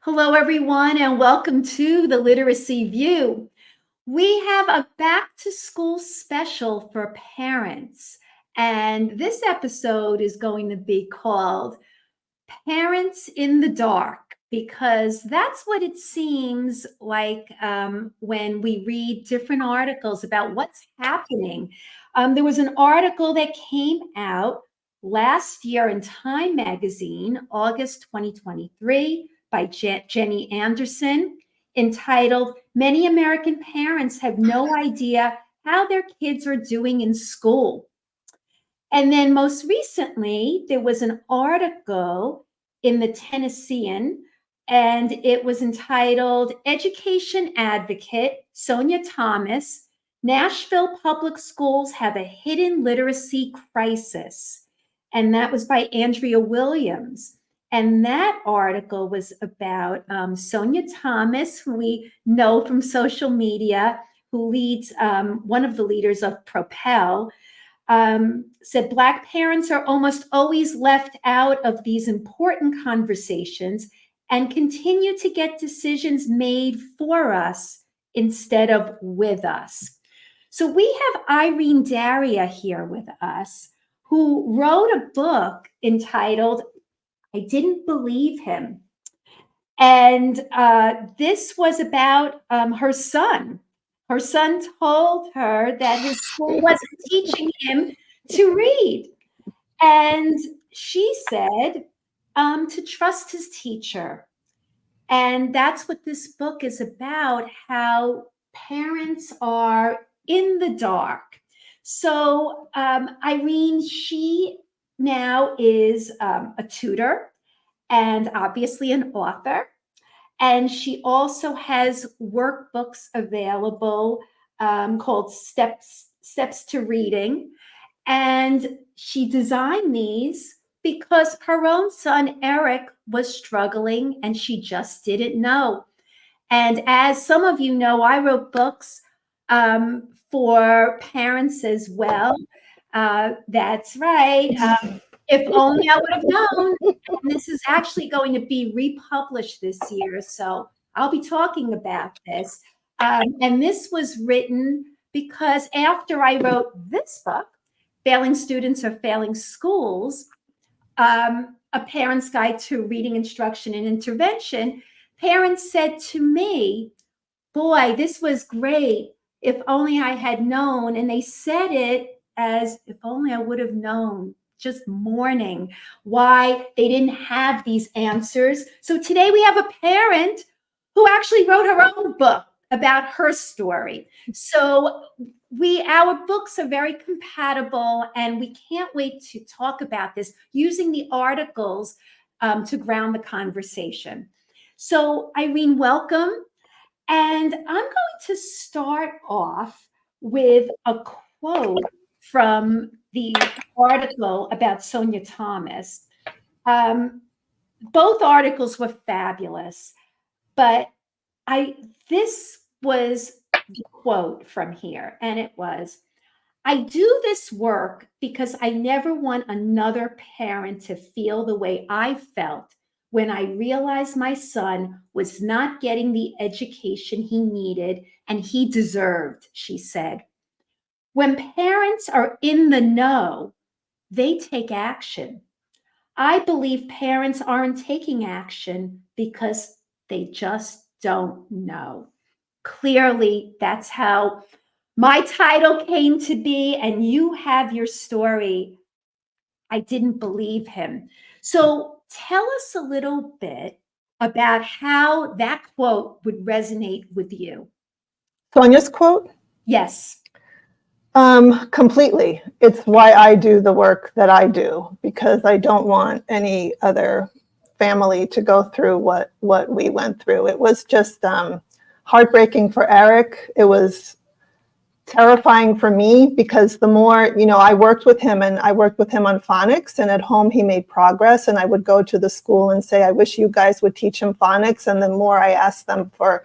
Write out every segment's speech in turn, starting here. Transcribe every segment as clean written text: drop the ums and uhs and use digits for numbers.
Hello, everyone, and welcome to the Literacy View. We have a back to school special for parents, and this episode is going to be called Parents in the Dark, because that's what it seems like when we read different articles about what's happening. There was an article that came out last year in Time Magazine, August 2023, by Jenny Anderson, entitled Many American Parents Have No Idea How Their Kids Are Doing in School. And then most recently, there was an article in the Tennessean, and it was entitled Education Advocate Sonya Thomas, Nashville Public Schools Have a Hidden Literacy Crisis. And that was by Andrea Williams. And that article was about Sonya Thomas, who we know from social media, who leads one of the leaders of Propel. Said Black parents are almost always left out of these important conversations and continue to get decisions made for us instead of with us. So we have Irene Daria here with us, who wrote a book entitled I Didn't Believe Him. And this was about her son. Her son told her that his school wasn't teaching him to read. And she said to trust his teacher. And that's what this book is about, how parents are in the dark. So Irene, she now is a tutor and obviously an author. And she also has workbooks available called Steps to Reading. And she designed these because her own son, Eric, was struggling and she just didn't know. And as some of you know, I wrote books for parents as well. That's right. If only I would have known. And this is actually going to be republished this year. So I'll be talking about this. And this was written because after I wrote this book, Failing Students or Failing Schools, A Parent's Guide to Reading Instruction and Intervention, parents said to me, boy, this was great. If only I had known. And they said it as if only I would have known, just mourning why they didn't have these answers. So today we have a parent who actually wrote her own book about her story. So our books are very compatible, and we can't wait to talk about this using the articles to ground the conversation. So Irene, welcome. And I'm going to start off with a quote from the article about Sonya Thomas. Both articles were fabulous, but this was the quote from here, and it was, I do this work because I never want another parent to feel the way I felt when I realized my son was not getting the education he needed and he deserved, she said. When parents are in the know, they take action. I believe parents aren't taking action because they just don't know. Clearly, that's how my title came to be, and you have your story. I didn't believe him. So tell us a little bit about how that quote would resonate with you. Sonya's quote? Yes. Completely. It's why I do the work that I do, because I don't want any other family to go through what we went through. It was just heartbreaking for Eric. It was terrifying for me because the more, I worked with him on phonics, and at home he made progress, and I would go to the school and say, I wish you guys would teach him phonics. And the more I asked them for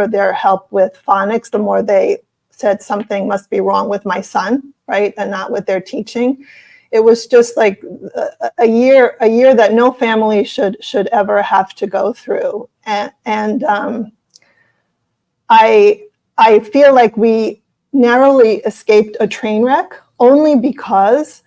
their help with phonics, the more they said something must be wrong with my son, right? And not with their teaching. it was just like a year that no family should ever have to go through. And I feel like we narrowly escaped a train wreck only because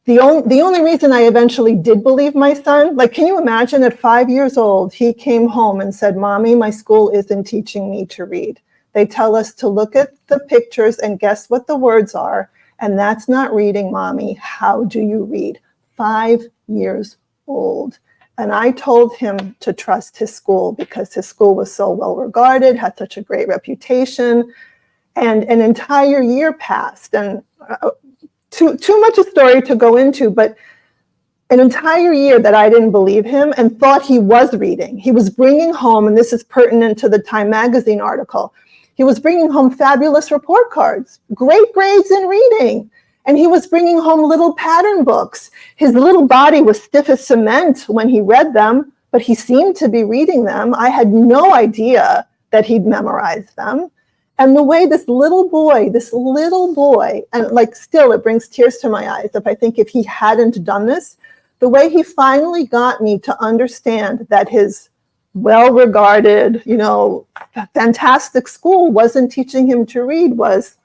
the only reason I eventually did believe my son, like, can you imagine at 5 years old, he came home and said, "Mommy, my school isn't teaching me to read. They tell us to look at the pictures and guess what the words are. And that's not reading, Mommy. How do you read?" 5 years old. And I told him to trust his school because his school was so well regarded, had such a great reputation. And an entire year passed. And too much a story to go into, but an entire year that I didn't believe him and thought he was reading. He was bringing home, and this is pertinent to the Time magazine article, he was bringing home fabulous report cards, great grades in reading. And he was bringing home little pattern books. His little body was stiff as cement when he read them, but he seemed to be reading them. I had no idea that he'd memorized them. And the way this little boy, and like still it brings tears to my eyes if he hadn't done this, the way he finally got me to understand that his well-regarded, fantastic school wasn't teaching him to read was,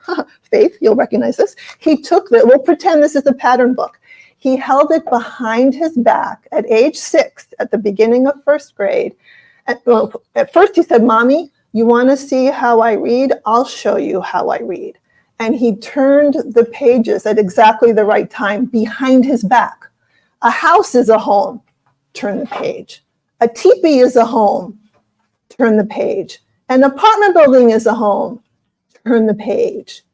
Faith, you'll recognize this. He took we'll pretend this is a pattern book. He held it behind his back at age 6, at the beginning of 1st grade. At first he said, "Mommy, you want to see how I read? I'll show you how I read." And he turned the pages at exactly the right time behind his back. A house is a home. Turn the page. A teepee is a home. Turn the page. An apartment building is a home. Turn the page.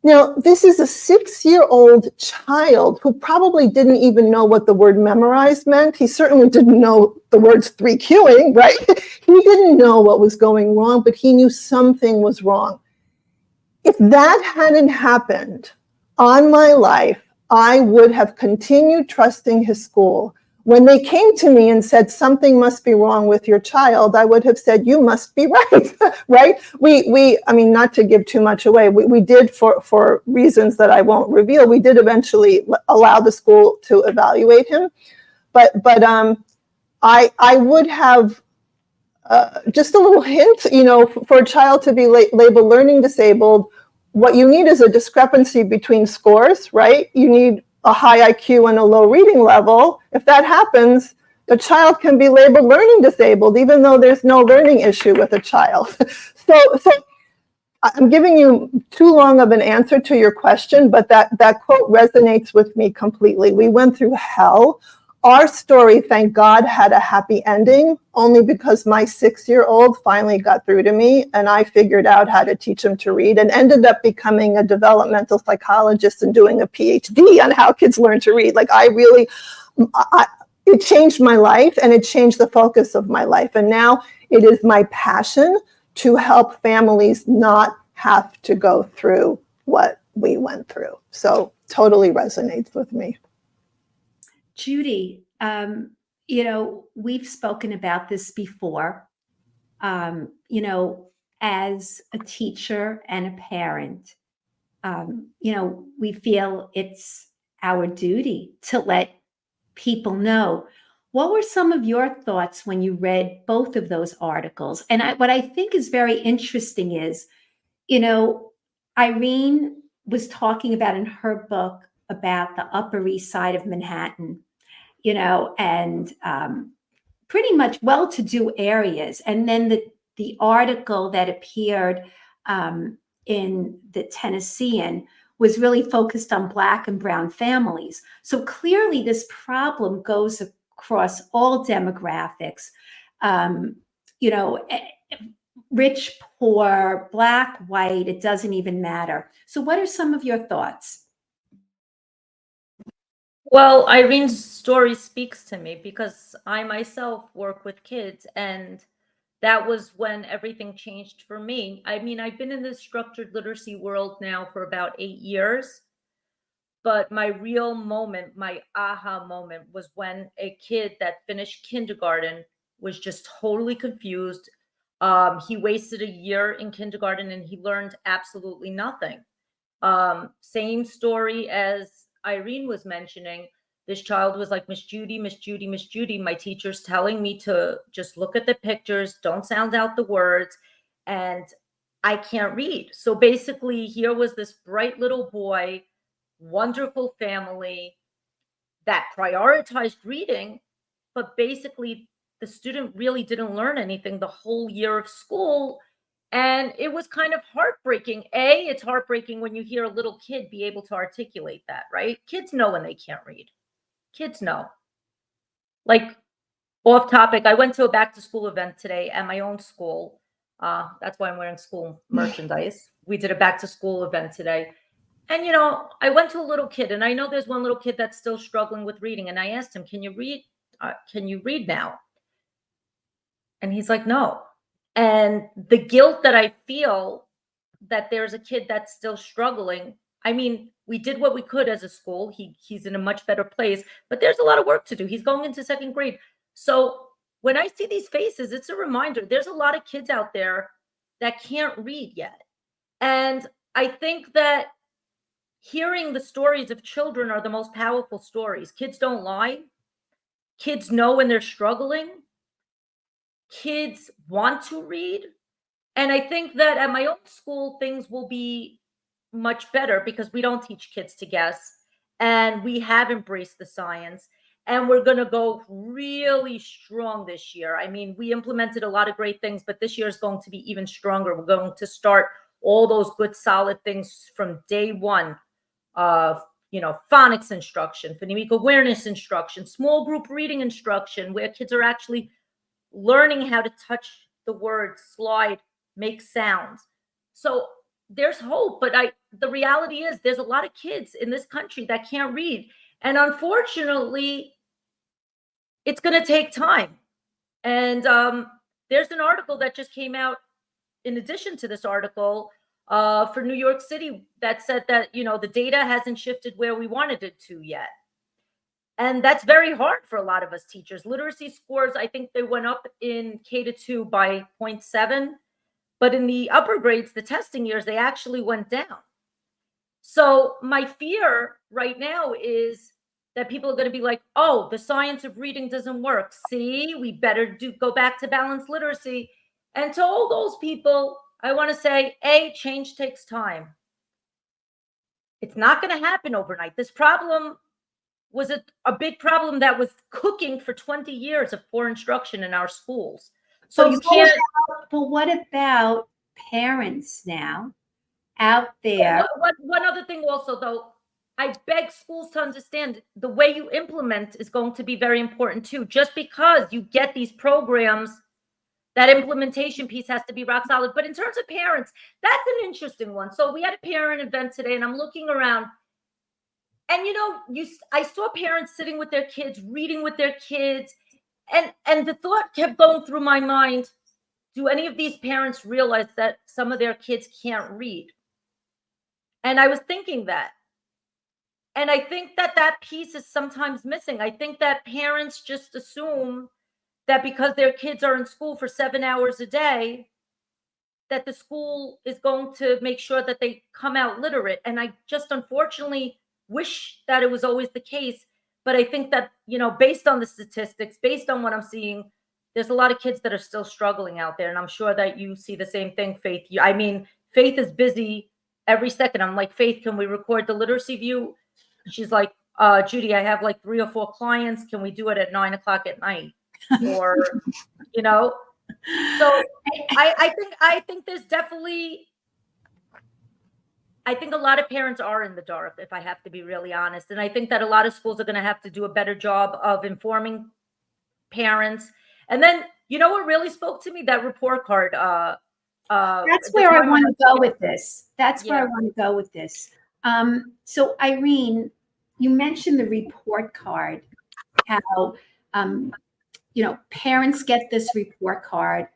Now, this is a 6-year-old child who probably didn't even know what the word memorized meant. He certainly didn't know the words 3Qing, right? He didn't know what was going wrong, but he knew something was wrong. If that hadn't happened on my life, I would have continued trusting his school. When they came to me and said, "Something must be wrong with your child," I would have said, "You must be right," right? I mean, not to give too much away, we did, for reasons that I won't reveal, we did eventually allow the school to evaluate him. But I would have, just a little hint, for a child to be labeled learning disabled, what you need is a discrepancy between scores, right? You need a high IQ and a low reading level. If that happens, the child can be labeled learning disabled, even though there's no learning issue with a child. So I'm giving you too long of an answer to your question, but that quote resonates with me completely. We went through hell. Our story, thank God, had a happy ending, only because my 6-year-old finally got through to me and I figured out how to teach him to read and ended up becoming a developmental psychologist and doing a PhD on how kids learn to read. Like, it changed my life and it changed the focus of my life. And now it is my passion to help families not have to go through what we went through. So totally resonates with me. Judy, we've spoken about this before. As a teacher and a parent, we feel it's our duty to let people know. What were some of your thoughts when you read both of those articles? And what I think is very interesting is, Irene was talking about in her book about the Upper East Side of Manhattan, and pretty much well-to-do areas. And then the article that appeared in the Tennessean was really focused on Black and Brown families. So clearly this problem goes across all demographics, rich, poor, Black, white, it doesn't even matter. So what are some of your thoughts? Well, Irene's story speaks to me because I myself work with kids, and that was when everything changed for me. I mean, I've been in the structured literacy world now for about 8 years, but my real moment, my aha moment, was when a kid that finished kindergarten was just totally confused. He wasted a year in kindergarten and he learned absolutely nothing. Same story as Irene was mentioning, this child was like, Miss Judy, Miss Judy, Miss Judy. My teacher's telling me to just look at the pictures, don't sound out the words, and I can't read. So basically, here was this bright little boy, wonderful family that prioritized reading, but basically the student really didn't learn anything the whole year of school. And it was kind of heartbreaking. It's heartbreaking when you hear a little kid be able to articulate that, right? Kids know when they can't read. Kids know. Like, off topic, I went to a back to school event today at my own school. That's why I'm wearing school merchandise. We did a back to school event today. And, I went to a little kid, and I know there's one little kid that's still struggling with reading. And I asked him, can you read? Can you read now? And he's like, no. And the guilt that I feel that there's a kid that's still struggling. I mean, we did what we could as a school. He's in a much better place, but there's a lot of work to do. He's going into second grade. So when I see these faces, it's a reminder. There's a lot of kids out there that can't read yet. And I think that hearing the stories of children are the most powerful stories. Kids don't lie. Kids know when they're struggling. Kids want to read. And I think that at my own school, things will be much better because we don't teach kids to guess, and we have embraced the science, and we're going to go really strong this year. I mean, we implemented a lot of great things, but this year is going to be even stronger. We're going to start all those good, solid things from day one of, phonics instruction, phonemic awareness instruction, small group reading instruction, where kids are actually learning how to touch the words, slide, make sounds. So there's hope, but the reality is there's a lot of kids in this country that can't read. And unfortunately, it's going to take time. And there's an article that just came out in addition to this article for New York City that said that, the data hasn't shifted where we wanted it to yet. And that's very hard for a lot of us teachers. Literacy scores, I think they went up in K-2 by 0.7. But in the upper grades, the testing years, they actually went down. So my fear right now is that people are going to be like, oh, the science of reading doesn't work. See, we better go back to balanced literacy. And to all those people, I want to say, change takes time. It's not going to happen overnight. This problem was a big problem that was cooking for 20 years of poor instruction in our schools. So you can't. But what about parents now out there? One other thing also, though, I beg schools to understand the way you implement is going to be very important too. Just because you get these programs, that implementation piece has to be rock solid. But in terms of parents, that's an interesting one. So we had a parent event today, and I'm looking around, and I saw parents sitting with their kids, reading with their kids, and the thought kept going through my mind, do any of these parents realize that some of their kids can't read? And I was thinking that. And I think that piece is sometimes missing. I think that parents just assume that because their kids are in school for 7 hours a day, that the school is going to make sure that they come out literate. And I just unfortunately wish that it was always the case. But I think that, based on the statistics, based on what I'm seeing, there's a lot of kids that are still struggling out there. And I'm sure that you see the same thing, Faith. Faith is busy every second. I'm like, Faith, can we record the literacy view? She's like, Judy, I have like 3 or 4 clients. Can we do it at 9:00 at night? Or, So I think there's definitely, I think a lot of parents are in the dark, if I have to be really honest. And I think that a lot of schools are going to have to do a better job of informing parents. And then, what really spoke to me? That report card. That's where I want to go with this. So Irene, you mentioned the report card, how, parents get this report card.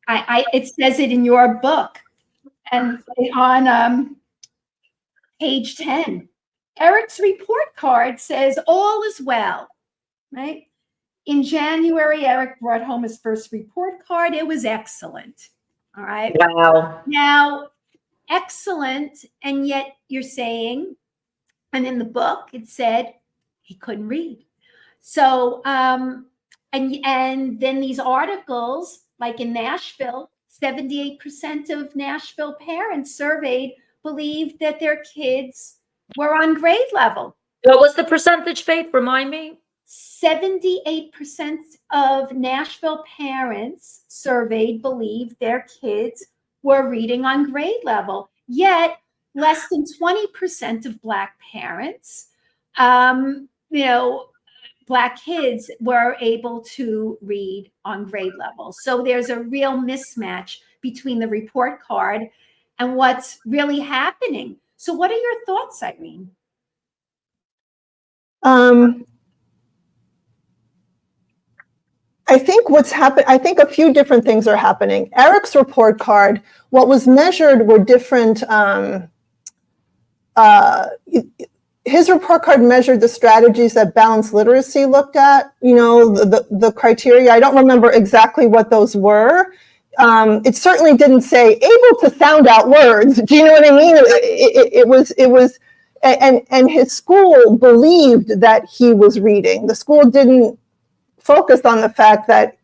It says it in your book, and on page 10, Eric's report card says all is well, right? In January, Eric brought home his first report card. It was excellent. All right. Wow. Now, excellent, and yet you're saying And in the book, it said he couldn't read. So, and then these articles, like in Nashville, 78% of Nashville parents surveyed believed that their kids were on grade level. What was the percentage, Faith? Remind me. 78% of Nashville parents surveyed believed their kids were reading on grade level. Yet, less than 20% of Black parents, Black kids were able to read on grade level. So there's a real mismatch between the report card and what's really happening. So what are your thoughts, Irene? I think what's happened, I think a few different things are happening. Eric's report card, what was measured were different, his report card measured the strategies that balanced literacy looked at, the criteria. I don't remember exactly what those were. It certainly didn't say able to sound out words. Do you know what I mean? It was, and his school believed that he was reading. The school didn't focus on the fact that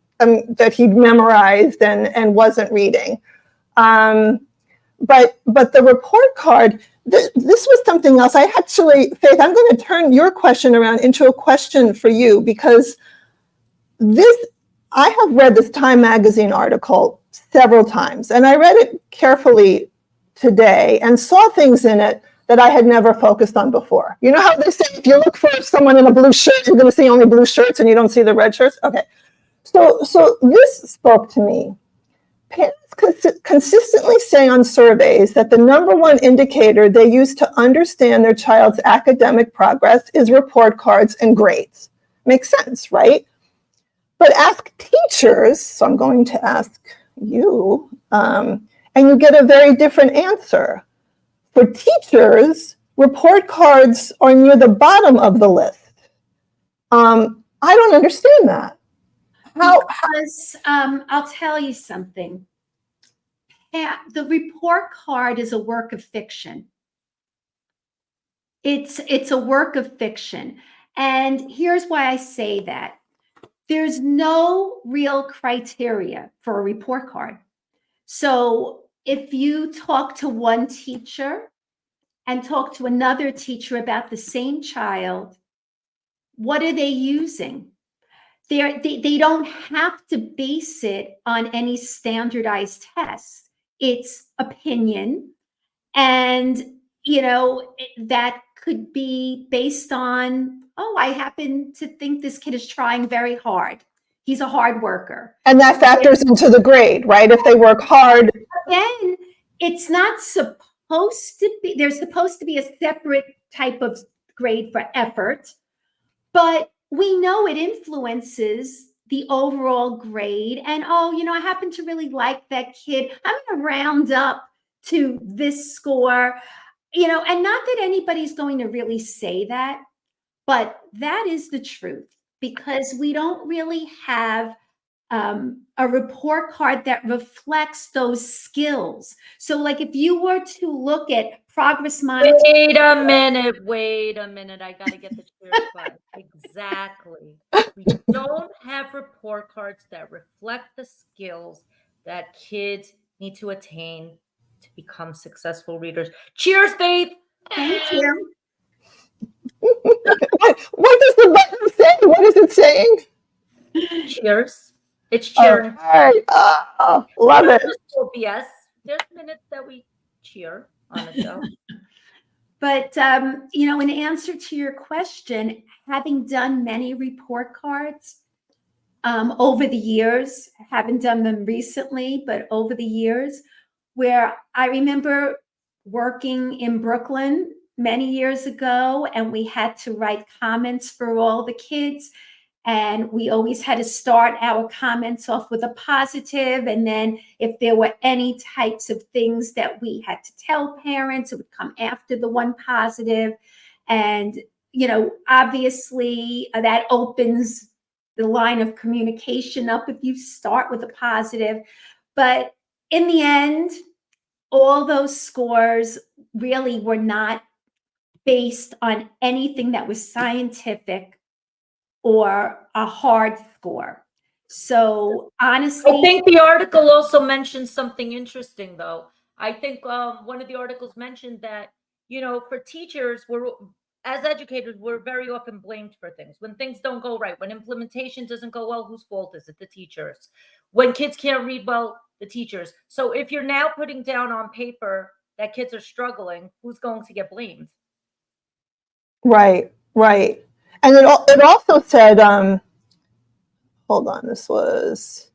he'd memorized and wasn't reading. But the report card, this was something else. Faith, I'm going to turn your question around into a question for you, because I have read this Time magazine article several times, and I read it carefully today and saw things in it that I had never focused on before. You know how they say if you look for someone in a blue shirt, you're going to see only blue shirts and you don't see the red shirts? Okay. So this spoke to me. Parents consistently say on surveys that the number one indicator they use to understand their child's academic progress is report cards and grades. Makes sense, right? But ask teachers, so I'm going to ask you, and you get a very different answer. For teachers, report cards are near the bottom of the list. I don't understand that. Because I'll tell you something. The report card is a work of fiction. It's a work of fiction. And here's why I say that. There's no real criteria for a report card. So if you talk to one teacher and talk to another teacher about the same child, what are they using? They don't have to base it on any standardized test. It's opinion. And, that could be based on, I happen to think this kid is trying very hard. He's a hard worker. And that factors into the grade, right? If they work hard. Again, it's not supposed to be, there's supposed to be a separate type of grade for effort, but we know it influences the overall grade. And, I happen to really like that kid. I'm going to round up to this score, and not that anybody's going to really say that, but that is the truth, because we don't really have a report card that reflects those skills. So like if you were to look at progress monitoring. Wait a minute. I got to get the cheers button. Exactly. We don't have report cards that reflect the skills that kids need to attain to become successful readers. Cheers, Faith. Thank you. What does the button say? What is it saying? Cheers. It's cheering. All right. Love it. Yes. There's minutes that we cheer on the show. But, in answer to your question, having done many report cards over the years, haven't done them recently, but over the years, where I remember working in Brooklyn many years ago, and we had to write comments for all the kids. And we always had to start our comments off with a positive. And then if there were any types of things that we had to tell parents, it would come after the one positive. And, obviously that opens the line of communication up if you start with a positive. But in the end, all those scores really were not based on anything that was scientific or a hard score. So honestly, I think the article also mentioned something interesting, though. I think one of the articles mentioned that, for teachers, as educators, we're very often blamed for things. When things don't go right, when implementation doesn't go well, whose fault is it? The teachers. When kids can't read well, the teachers. So if you're now putting down on paper that kids are struggling, who's going to get blamed? Right. And it also said, hold on, this was...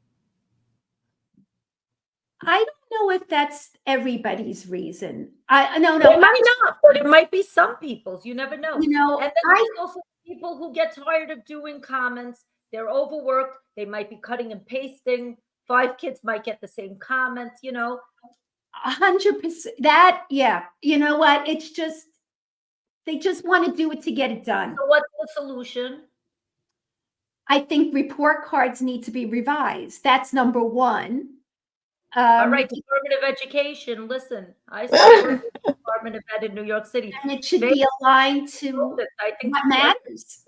I don't know if that's everybody's reason. No. It might not, but it might be some people's. You never know. You know, and then there's also people who get tired of doing comments. They're overworked. They might be cutting and pasting. 5 kids might get the same comments, 100%. That, yeah. You know what? It's just, they just want to do it to get it done. So what's the solution? I think report cards need to be revised. That's number one. All right, Department of Education, listen, I support the Department of Ed in New York City. And it should be aligned to I think what matters.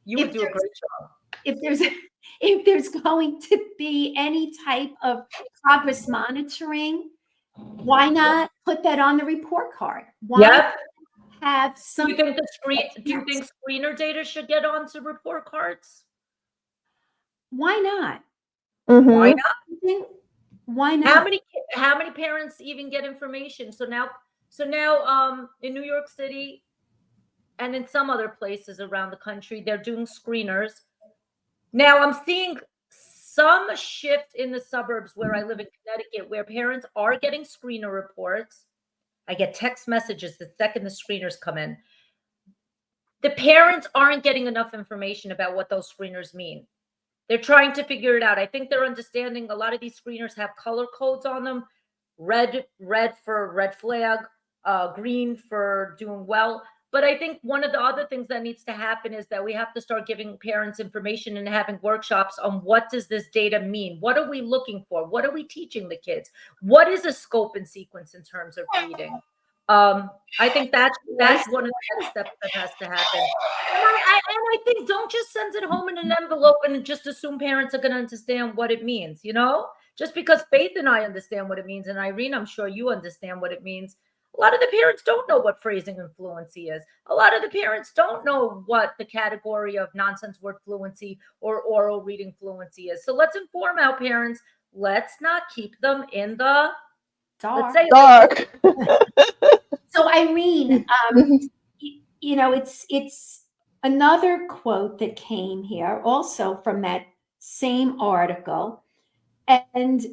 You would do a great job. If there's going to be any type of progress monitoring, why not put that on the report card? Why have some? Do you think screener data should get onto report cards? Why not? Mm-hmm. Why not? Why not? How many parents even get information? So now in New York City and in some other places around the country, they're doing screeners. Now I'm seeing some shift in the suburbs where I live in Connecticut, where parents are getting screener reports. I get text messages the second the screeners come in. The parents aren't getting enough information about what those screeners mean. They're trying to figure it out. I think they're understanding a lot of these screeners have color codes on them. Red for red flag, green for doing well. But I think one of the other things that needs to happen is that we have to start giving parents information and having workshops on what does this data mean? What are we looking for? What are we teaching the kids? What is a scope and sequence in terms of reading? I think that's one of the next steps that has to happen. And I think don't just send it home in an envelope and just assume parents are going to understand what it means, Just because Faith and I understand what it means, and Irene, I'm sure you understand what it means. A lot of the parents don't know what phrasing and fluency is. A lot of the parents don't know what the category of nonsense word fluency or oral reading fluency is. So let's inform our parents. Let's not keep them in the dark. So Irene, it's another quote that came here also from that same article. And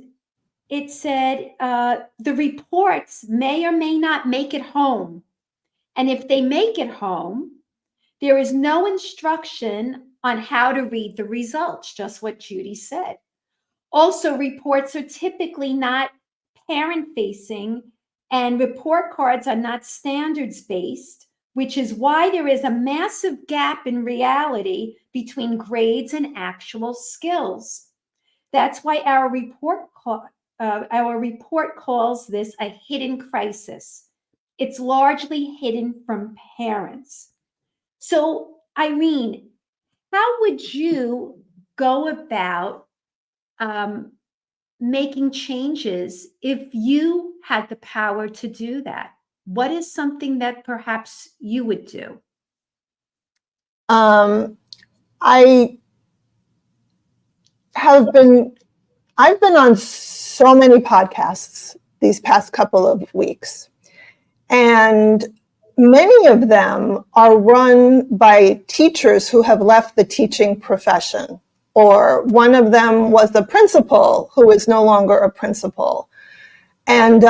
it said, the reports may or may not make it home. And if they make it home, there is no instruction on how to read the results, just what Judy said. Also, reports are typically not parent-facing, and report cards are not standards-based, which is why there is a massive gap in reality between grades and actual skills. That's why our report calls this a hidden crisis. It's largely hidden from parents. So, Irene, how would you go about making changes if you had the power to do that? What is something that perhaps you would do? I've been on so many podcasts these past couple of weeks, and many of them are run by teachers who have left the teaching profession, or one of them was the principal who is no longer a principal. And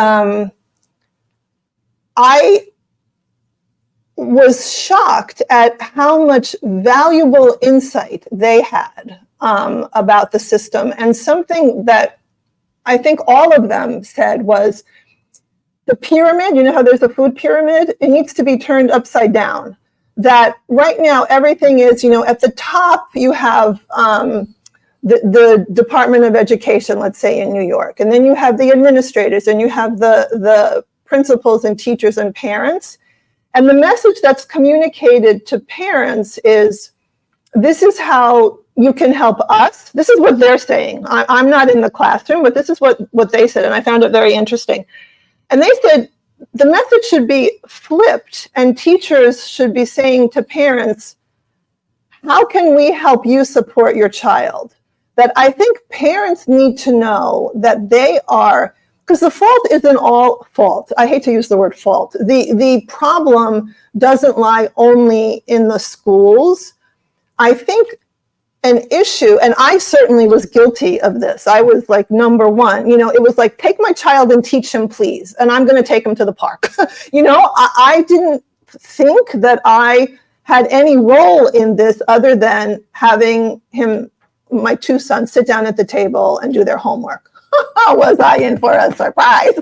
I was shocked at how much valuable insight they had about the system. And something that I think all of them said was the pyramid, how there's a food pyramid, it needs to be turned upside down. That right now everything is, at the top you have the Department of Education, let's say in New York, and then you have the administrators and you have the principals and teachers and parents. And the message that's communicated to parents is, this is how you can help us. This is what they're saying. I'm not in the classroom, but this is what they said. And I found it very interesting. And they said the message should be flipped, and teachers should be saying to parents, how can we help you support your child? That I think parents need to know that they are, because the fault isn't all fault. I hate to use the word fault. The problem doesn't lie only in the schools. I think an issue, and I certainly was guilty of this. I was like number one, it was like, take my child and teach him, please. And I'm going to take him to the park. I didn't think that I had any role in this other than having my two sons, sit down at the table and do their homework. Was I in for a surprise?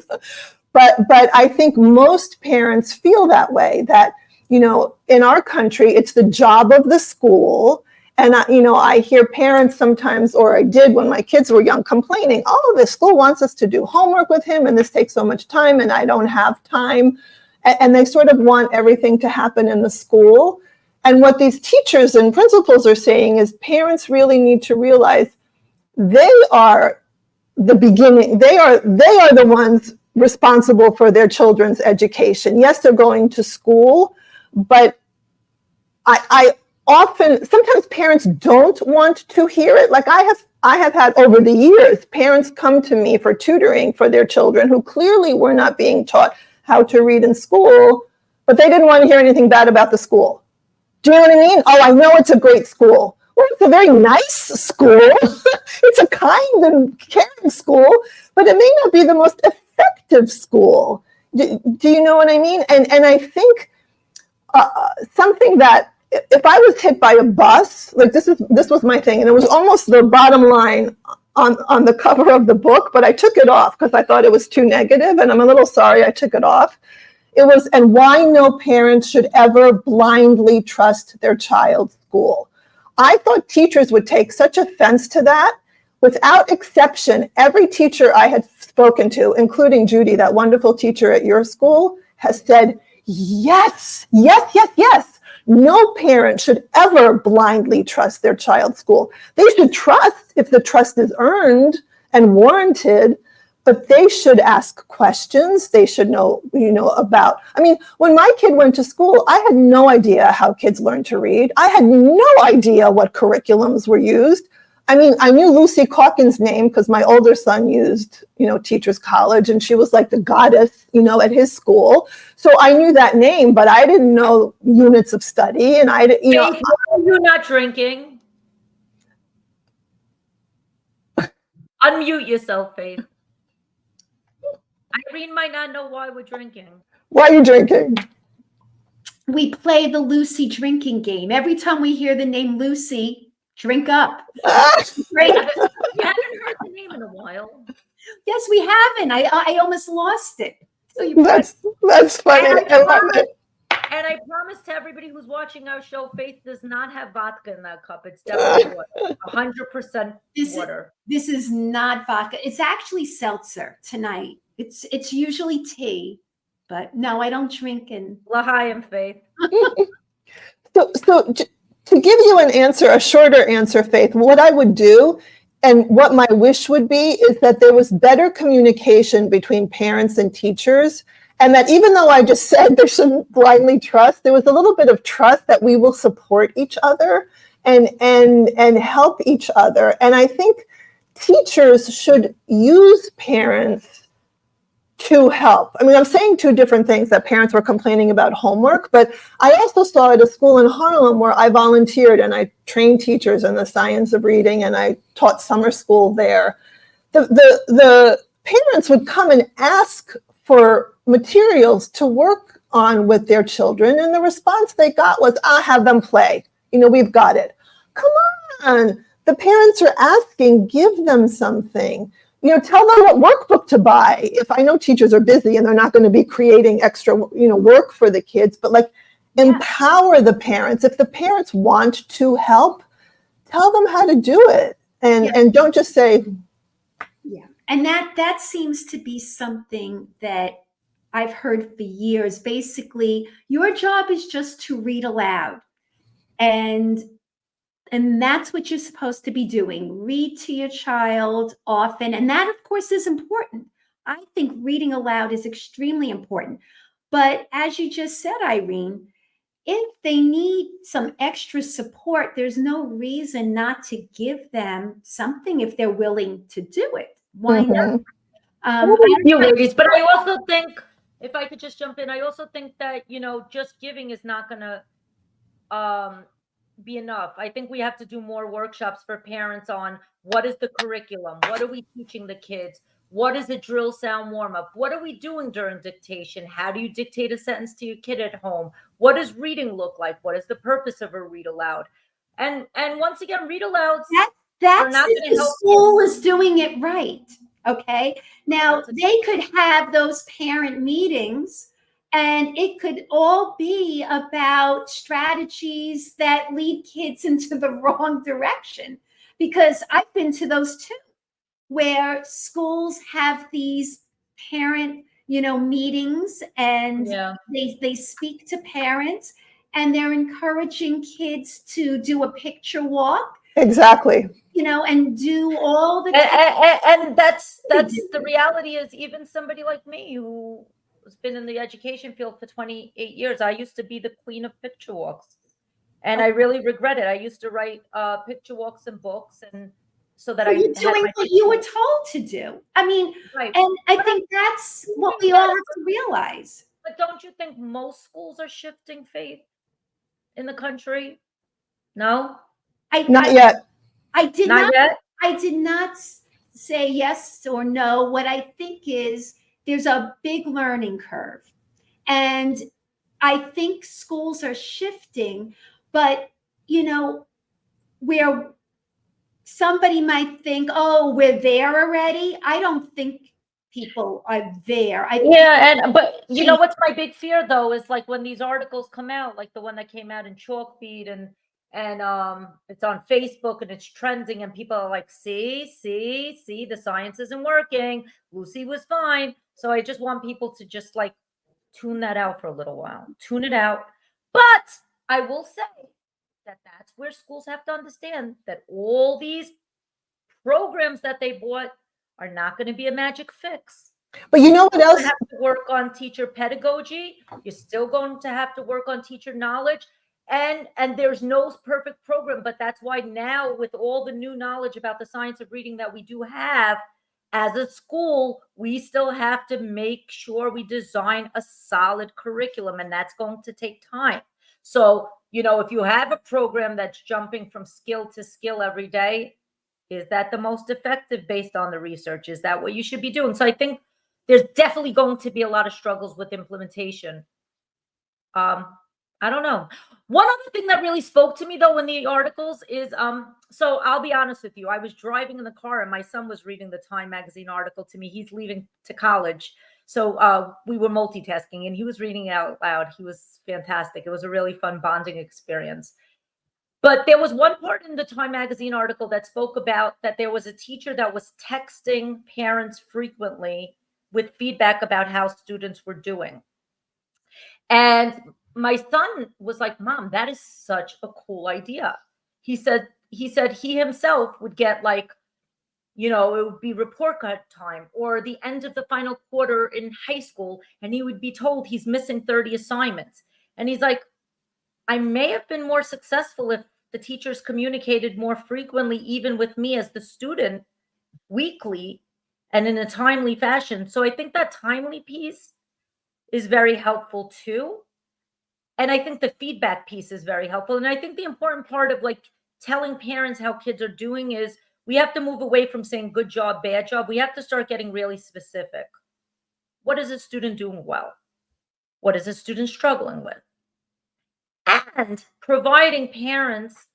But I think most parents feel that way, that, in our country, it's the job of the school. And, I hear parents sometimes, or I did when my kids were young, complaining, oh, the school wants us to do homework with him, and this takes so much time, and I don't have time. And they sort of want everything to happen in the school. And what these teachers and principals are saying is parents really need to realize they are the beginning. They are the ones responsible for their children's education. Yes, they're going to school, but sometimes parents don't want to hear it. Like I have had over the years, parents come to me for tutoring for their children who clearly were not being taught how to read in school, but they didn't want to hear anything bad about the school. Do you know what I mean? Oh, I know it's a great school. Well, it's a very nice school. It's a kind and caring school, but it may not be the most effective school. Do you know what I mean? And I think something that, if I was hit by a bus, like this was my thing, and it was almost the bottom line on the cover of the book, but I took it off because I thought it was too negative, and I'm a little sorry I took it off. It was, and why no parents should ever blindly trust their child's school. I thought teachers would take such offense to that. Without exception, every teacher I had spoken to, including Judy, that wonderful teacher at your school, has said, yes, yes, yes, yes. No parent should ever blindly trust their child's school. They should trust if the trust is earned and warranted, but they should ask questions. They should know, about, when my kid went to school, I had no idea how kids learn to read. I had no idea what curriculums were used. I knew Lucy Calkins' name because my older son used, Teachers College, and she was like the goddess, at his school. So I knew that name, but I didn't know units of study. And Faith, you're not drinking. Unmute yourself, Faith. Irene might not know why we're drinking. Why are you drinking? We play the Lucy drinking game. Every time we hear the name Lucy, drink up. Great. You haven't heard the name in a while. Yes, we haven't. I almost lost it. So that's funny. I love it. And I promise to everybody who's watching our show, Faith does not have vodka in that cup. It's definitely water. 100% water. This is not vodka. It's actually seltzer tonight. It's usually tea, but no, I don't drink. And L'chaim, Faith. So to give you an answer, a shorter answer, Faith, what I would do and what my wish would be is that there was better communication between parents and teachers, and that even though I just said they shouldn't blindly trust, there was a little bit of trust that we will support each other and help each other. And I think teachers should use parents to help. I'm saying two different things, that parents were complaining about homework, but I also saw at a school in Harlem where I volunteered and I trained teachers in the science of reading, and I taught summer school there. The parents would come and ask for materials to work on with their children, and the response they got was, have them play. We've got it. Come on. The parents are asking, give them something. Tell them what workbook to buy. If I know teachers are busy and they're not going to be creating extra, work for the kids, but empower the parents. If the parents want to help, tell them how to do it, and don't just say. Yeah, and that seems to be something that I've heard for years, basically, your job is just to read aloud. And that's what you're supposed to be doing. Read to your child often. And that, of course, is important. I think reading aloud is extremely important. But as you just said, Irene, if they need some extra support, there's no reason not to give them something if they're willing to do it. Why not? You ladies, but I also think, if I could just jump in, I also think that, just giving is not going to be enough. I think we have to do more workshops for parents on what is the curriculum? What are we teaching the kids? What is a drill sound warm up? What are we doing during dictation? How do you dictate a sentence to your kid at home? What does reading look like? What is the purpose of a read aloud? And once again, read alouds are That's not if going to the help school is doing it right. Okay. Now they could have those parent meetings and it could all be about strategies that lead kids into the wrong direction. Because I've been to those too, where schools have these parent, meetings, and Yeah. they speak to parents and they're encouraging kids to do a picture walk, Exactly. and do all the And that's the reality. Is even somebody like me who has been in the education field for 28 years, I used to be the queen of picture walks, and I really regret it. I used to write picture walks and books, and so that you're I had doing my what you were told to do. I mean, right. and I But think that's what we all have to realize. But don't you think most schools are shifting faith in the country? No, Not yet. I did not not. yet. I did not say yes or no. What I think is there's a big learning curve, and I think schools are shifting, but where somebody might think, oh, we're there already. I don't think people are there. But you know what's my big fear though is like when these articles come out, like the one that came out in Chalkbeat and it's on Facebook and it's trending and people are like, see, the science isn't working. Lucy was fine. So I just want people to just like tune that out for a little while. Tune it out. But I will say that that's where schools have to understand that all these programs that they bought are not going to be a magic fix. But you know what else? You have to work on teacher pedagogy. You're still going to have to work on teacher knowledge. And there's no perfect program, but that's why now with all the new knowledge about the science of reading that we do have, as a school, we still have to make sure we design a solid curriculum, and that's going to take time. So, if you have a program that's jumping from skill to skill every day, is that the most effective based on the research? Is that what you should be doing? So I think there's definitely going to be a lot of struggles with implementation. I don't know. One other thing that really spoke to me though in the articles is so I'll be honest with you. I was driving in the car and my son was reading the Time magazine article to me. He's leaving to college. So we were multitasking and he was reading out loud. He was fantastic. It was a really fun bonding experience. But there was one part in the Time magazine article that spoke about that there was a teacher that was texting parents frequently with feedback about how students were doing. And my son was like, Mom, that is such a cool idea. He said he himself would get like, it would be report card time or the end of the final quarter in high school, and he would be told he's missing 30 assignments. And he's like, I may have been more successful if the teachers communicated more frequently, even with me as the student, weekly and in a timely fashion. So I think that timely piece is very helpful too. And I think the feedback piece is very helpful. And I think the important part of like telling parents how kids are doing is we have to move away from saying good job, bad job. We have to start getting really specific. What is a student doing well? What is a student struggling with? And providing parents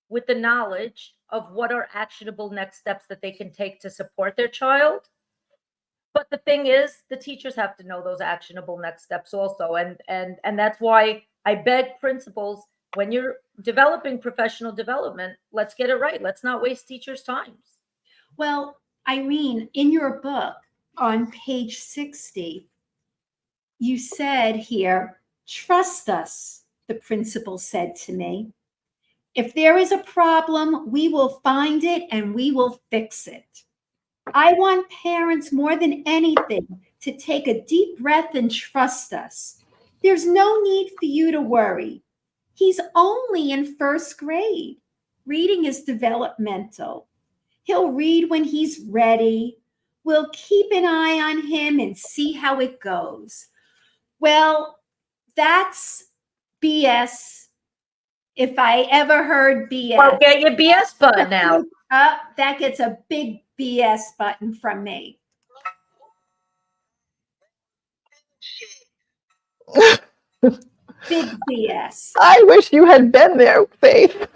with the knowledge of what are actionable next steps that they can take to support their child. But the thing is, the teachers have to know those actionable next steps also. And that's why I beg principals, when you're developing professional development, let's get it right. Let's not waste teachers' times. Well, Irene, in your book on page 60, you said here, trust us, the principal said to me. If there is a problem, we will find it and we will fix it. I want parents more than anything to take a deep breath and trust us. There's no need for you to worry. He's only in first grade. Reading is developmental. He'll read when he's ready. We'll keep an eye on him and see how it goes. Well, that's BS. If I ever heard BS. Well, get your BS button out. That gets a big BS button from me. Big BS. I wish you had been there, Faith.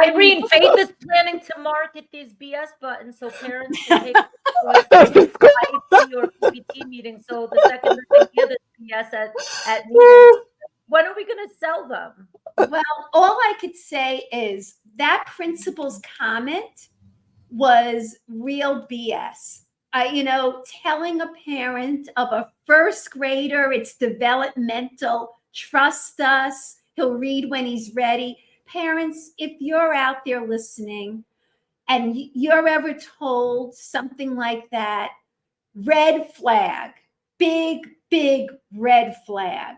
Irene, Faith is planning to market these BS buttons so parents can take IEP or PPT meetings. So the second that they hear this BS at meetings, when are we going to sell them? Well, all I could say is that principal's comment was real BS. Telling a parent of a first grader, it's developmental, trust us, he'll read when he's ready. Parents, if you're out there listening and you're ever told something like that, red flag, big, big red flag.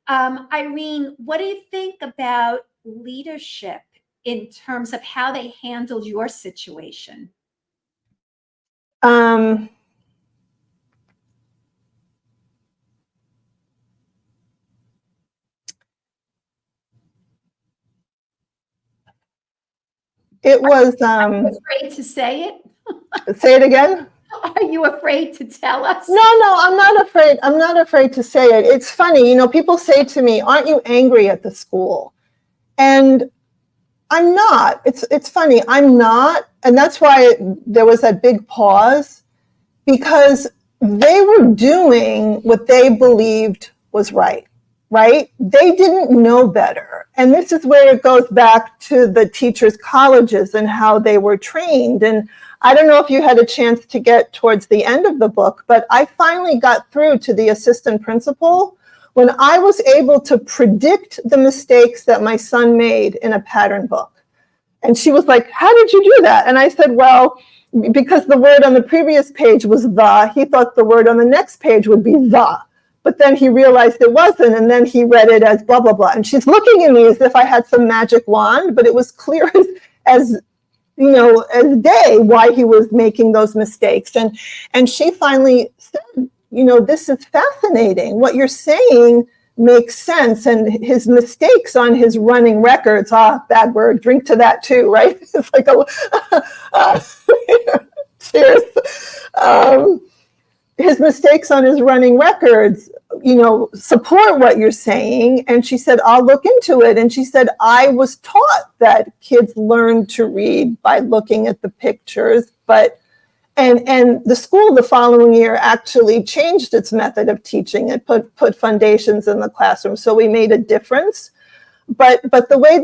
Irene, what do you think about leadership in terms of how they handled your situation? It was. Are you afraid to say it? Say it again. Are you afraid to tell us? No, I'm not afraid. I'm not afraid to say it. It's funny, people say to me, "Aren't you angry at the school?" And I'm not. It's funny. I'm not, and that's why there was that big pause, because they were doing what they believed was right. Right? They didn't know better. And this is where it goes back to the teachers' colleges and how they were trained. And I don't know if you had a chance to get towards the end of the book, but I finally got through to the assistant principal when I was able to predict the mistakes that my son made in a pattern book. And she was like, "How did you do that?" And I said, "Well, because the word on the previous page was the, he thought the word on the next page would be the. But then he realized it wasn't, and then he read it as blah, blah, blah." And she's looking at me as if I had some magic wand, but it was clear as day why he was making those mistakes. And she finally said, "This is fascinating. What you're saying makes sense." And his mistakes on his running records, bad word, drink to that too, right? It's like cheers. His mistakes on his running records, support what you're saying. And she said, "I'll look into it." And she said, "I was taught that kids learn to read by looking at the pictures, but and the school the following year actually changed its method of teaching. It put foundations in the classroom. So we made a difference. But the way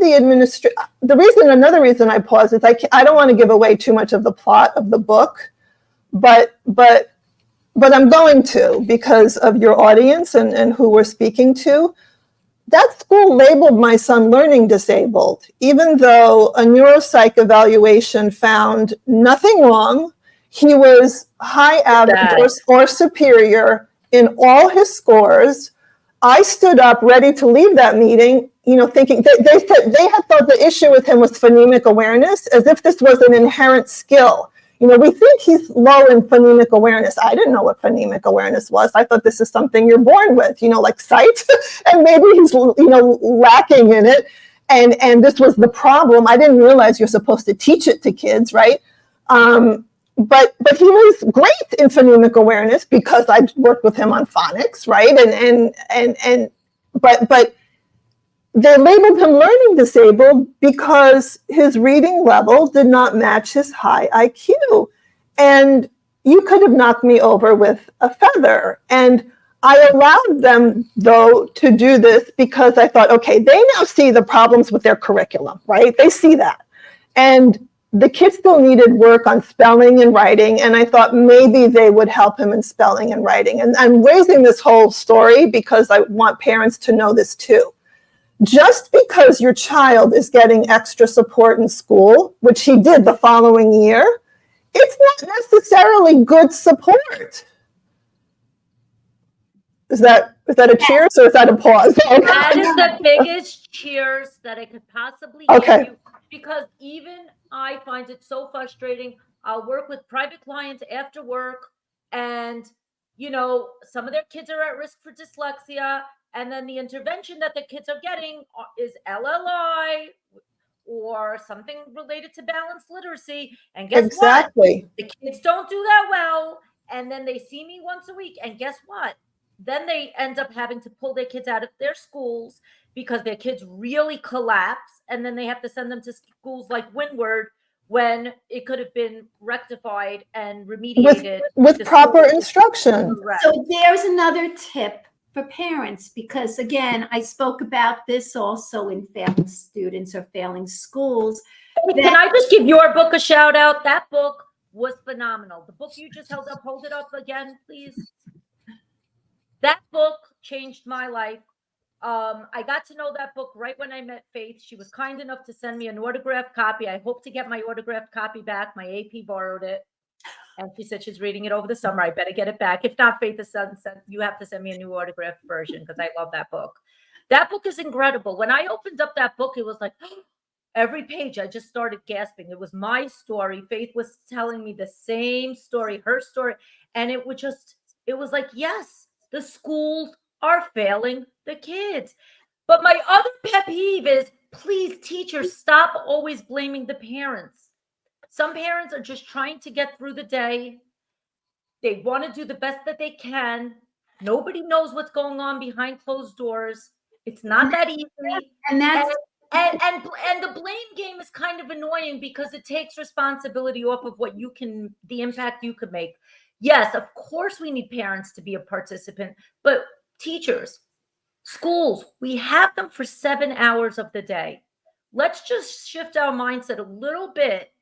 another reason I pause is I don't want to give away too much of the plot of the book, but I'm going to, because of your audience and who we're speaking to. That school labeled my son learning disabled, even though a neuropsych evaluation found nothing wrong. He was high average or superior in all his scores. I stood up ready to leave that meeting, thinking they said they had thought the issue with him was phonemic awareness, as if this was an inherent skill. We think he's low in phonemic awareness. I didn't know what phonemic awareness was. I thought this is something you're born with, like sight, and maybe he's, lacking in it. And this was the problem. I didn't realize you're supposed to teach it to kids, right? But he was great in phonemic awareness because I worked with him on phonics, right? But they labeled him learning disabled because his reading level did not match his high IQ. And you could have knocked me over with a feather. And I allowed them, though, to do this because I thought, okay, they now see the problems with their curriculum, right? They see that. And the kid still needed work on spelling and writing, and I thought maybe they would help him in spelling and writing. And I'm raising this whole story because I want parents to know this too. Just because your child is getting extra support in school, which he did the following year, it's not necessarily good support. Is that a cheers or is that a pause? Okay. That is the biggest cheers that I could possibly Okay. give you, because even I find it so frustrating. I'll work with private clients after work, and some of their kids are at risk for dyslexia, and then the intervention that the kids are getting is LLI or something related to balanced literacy. And guess Exactly. what? The kids don't do that well, and then they see me once a week, and guess what? Then they end up having to pull their kids out of their schools because their kids really collapse, and then they have to send them to schools like Windward when it could have been rectified and remediated with proper instruction. So there's another tip for parents, because again, I spoke about this also in failing students or failing schools. Can I just give your book a shout out? That book was phenomenal. The book you just held up, hold it up again, please. That book changed my life. I got to know that book right when I met Faith. She was kind enough to send me an autographed copy. I hope to get my autographed copy back. My AP borrowed it, and she said she's reading it over the summer. I better get it back. If not, Faith, you have to send me a new autographed version, because I love that book. That book is incredible. When I opened up that book, it was like every page I just started gasping. It was my story. Faith was telling me the same story, her story, and it was like, yes, the schools are failing the kids. But my other pet peeve is, please, teachers, stop always blaming the parents. Some parents are just trying to get through the day. They want to do the best that they can. Nobody knows what's going on behind closed doors. It's not that easy. And that's and the blame game is kind of annoying, because it takes responsibility off of the impact you could make. Yes, of course we need parents to be a participant, but teachers, schools, we have them for 7 hours of the day. Let's just shift our mindset a little bit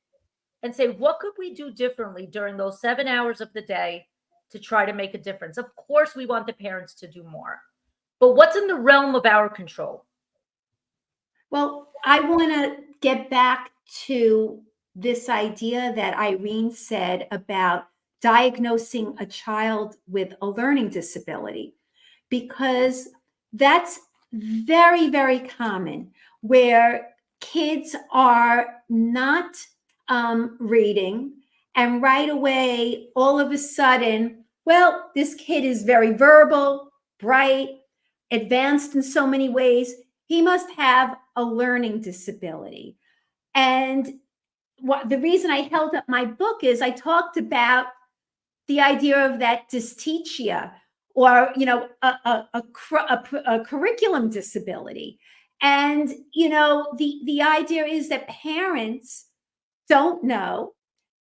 and say, what could we do differently during those 7 hours of the day to try to make a difference? Of course, we want the parents to do more, but what's in the realm of our control? Well, I want to get back to this idea that Irene said about diagnosing a child with a learning disability, because that's very, very common, where kids are not reading, and right away, all of a sudden, well, this kid is very verbal, bright, advanced in so many ways. He must have a learning disability. And the reason I held up my book is I talked about the idea of that dyslexia, or a curriculum disability. And the idea is that parents don't know.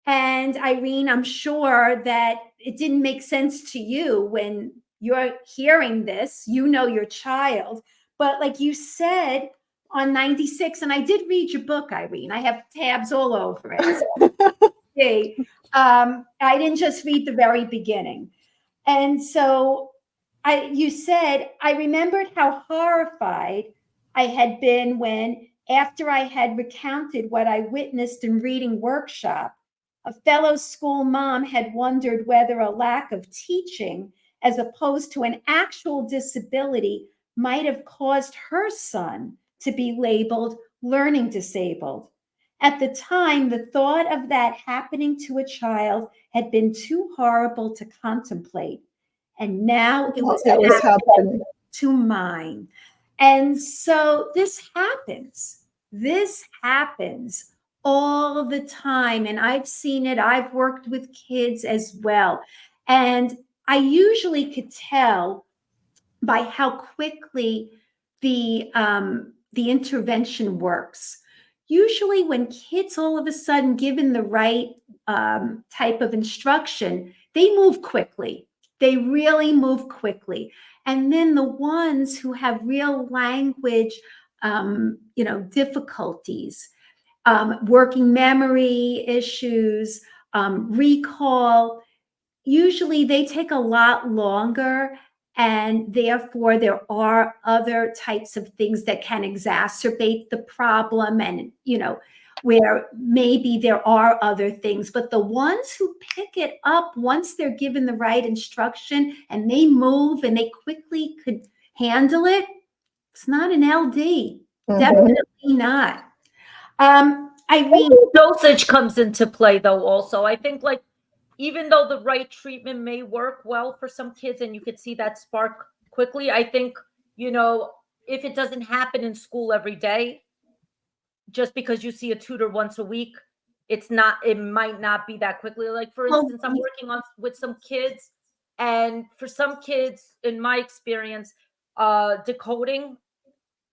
And Irene, I'm sure that it didn't make sense to you when you're hearing this. You know your child, but like you said on 96, and I did read your book, Irene. I have tabs all over it. I didn't just read the very beginning. And so you said, I remembered how horrified I had been when, after I had recounted what I witnessed in reading workshop, a fellow school mom had wondered whether a lack of teaching, as opposed to an actual disability, might have caused her son to be labeled learning disabled. At the time, the thought of that happening to a child had been too horrible to contemplate. And now it was happening to mine. And so this happens. This happens all the time. And I've seen it. I've worked with kids as well. And I usually could tell by how quickly the intervention works. Usually when kids all of a sudden given the right type of instruction, they move quickly. They really move quickly. And then the ones who have real language difficulties, working memory issues, recall. Usually they take a lot longer, and therefore there are other types of things that can exacerbate the problem, and where maybe there are other things, but the ones who pick it up once they're given the right instruction and they move and they quickly could handle it, it's not an LD. Definitely not. Irene, Dosage comes into play though also. I think like even though the right treatment may work well for some kids and you could see that spark quickly, I think, if it doesn't happen in school every day, just because you see a tutor once a week, it might not be that quickly. Like for instance, I'm working with some kids, and for some kids, in my experience, decoding,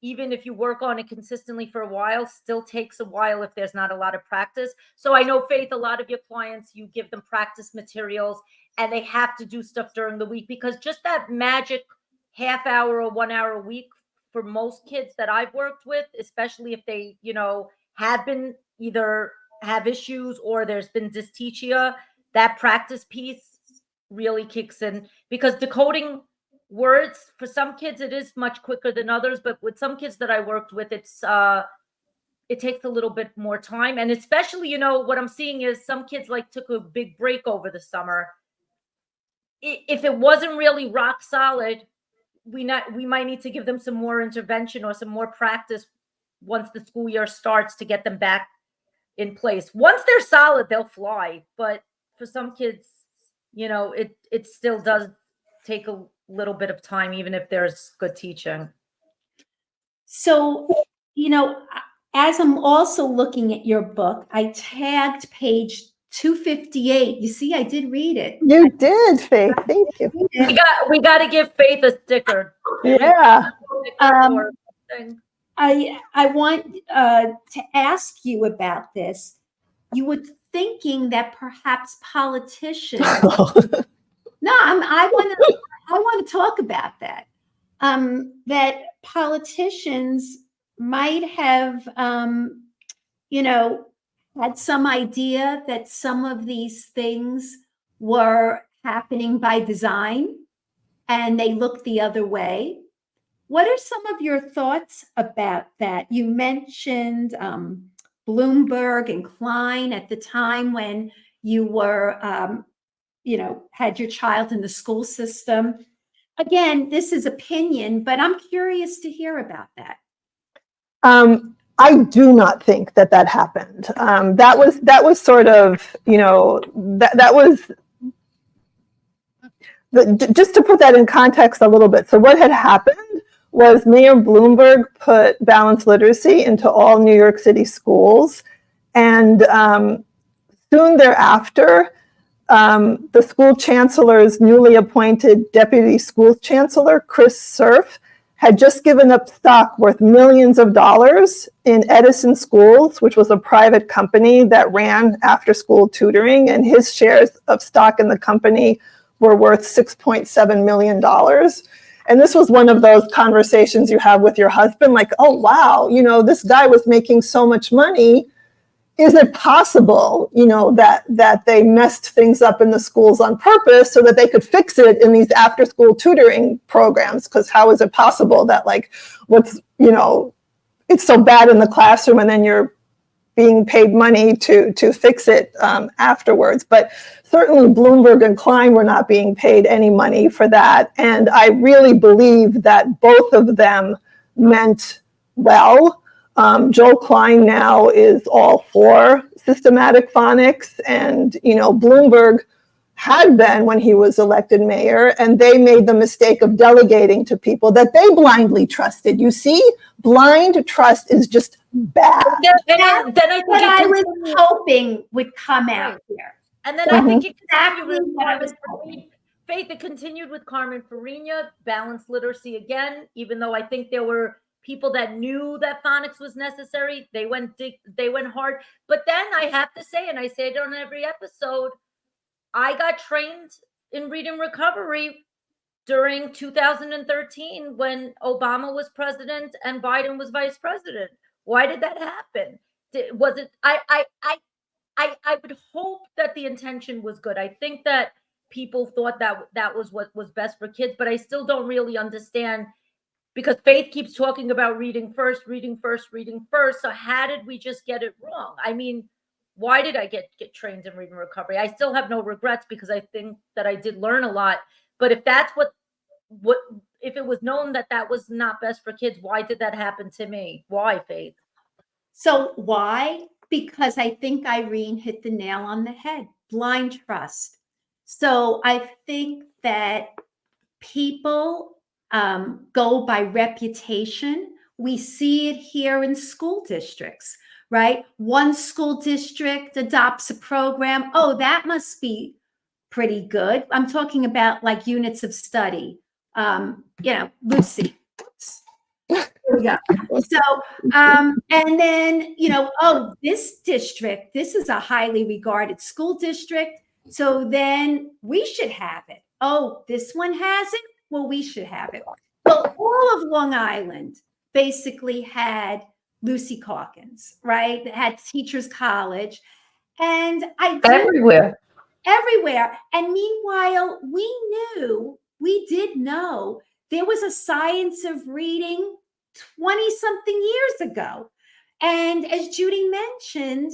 even if you work on it consistently for a while, still takes a while if there's not a lot of practice. So I know, Faith, a lot of your clients, you give them practice materials and they have to do stuff during the week, because just that magic half hour or 1 hour a week for most kids that I've worked with, especially if they, have been either have issues or there's been dyslexia, that practice piece really kicks in, because decoding words for some kids it is much quicker than others, but with some kids that I worked with, it takes a little bit more time. And especially, what I'm seeing is some kids like took a big break over the summer. If it wasn't really rock solid, we might need to give them some more intervention or some more practice once the school year starts to get them back in place. Once they're solid, they'll fly. But for some kids, it still does take a little bit of time, even if there's good teaching. So, as I'm also looking at your book, I tagged page 258. You see, I did read it. You did, Faith. Thank you. We got to give Faith a sticker. Yeah. I want to ask you about this. You were thinking that perhaps politicians. No, I want to talk about that. That politicians might have, had some idea that some of these things were happening by design, and they looked the other way. What are some of your thoughts about that? You mentioned Bloomberg and Klein at the time when you were, had your child in the school system. Again, this is opinion, but I'm curious to hear about that. I do not think that happened. That was sort of, that was, just to put that in context a little bit. So what had happened was Mayor Bloomberg put balanced literacy into all New York City schools. And soon thereafter, the school chancellor's newly appointed deputy school chancellor, Chris Cerf, had just given up stock worth millions of dollars in Edison Schools, which was a private company that ran after-school tutoring, and his shares of stock in the company were worth $6.7 million. And this was one of those conversations you have with your husband, like, oh, wow, this guy was making so much money. Is it possible, that they messed things up in the schools on purpose so that they could fix it in these after-school tutoring programs? Because how is it possible that, it's so bad in the classroom and then you're being paid money to fix it afterwards? But certainly Bloomberg and Klein were not being paid any money for that. And I really believe that both of them meant well. Joel Klein now is all for systematic phonics, and Bloomberg had been when he was elected mayor, and they made the mistake of delegating to people that they blindly trusted. You see, blind trust is just bad. Then I think what I was hoping would come out here. And then I think exactly what I was hoping. Faith, it continued with Carmen Farina, balanced literacy again, even though I think there were people that knew that phonics was necessary. They went hard. But then I have to say, and I say it on every episode, I got trained in reading recovery during 2013 when Obama was president and Biden was vice president. Why did that happen? Was it? I would hope that the intention was good. I think that people thought that that was what was best for kids, but I still don't really understand, because Faith keeps talking about reading first, reading first, reading first. So how did we just get it wrong? I mean, why did I get trained in reading recovery? I still have no regrets because I think that I did learn a lot. But if that's what if it was known that that was not best for kids, why did that happen to me? Why, Faith? So why? Because I think Irene hit the nail on the head. Blind trust. So I think that people go by reputation. We see it here in school districts, right? One school district adopts a program. Oh, that must be pretty good. I'm talking about like units of study. Lucy. Here we go. So, and then, oh, this district, this is a highly regarded school district. So then we should have it. Oh, this one has it. Well, we should have it. Well, all of Long Island basically had Lucy Calkins, right? It had Teachers College. And Everywhere. everywhere. And meanwhile, we did know there was a science of reading 20 something years ago. And as Judy mentioned,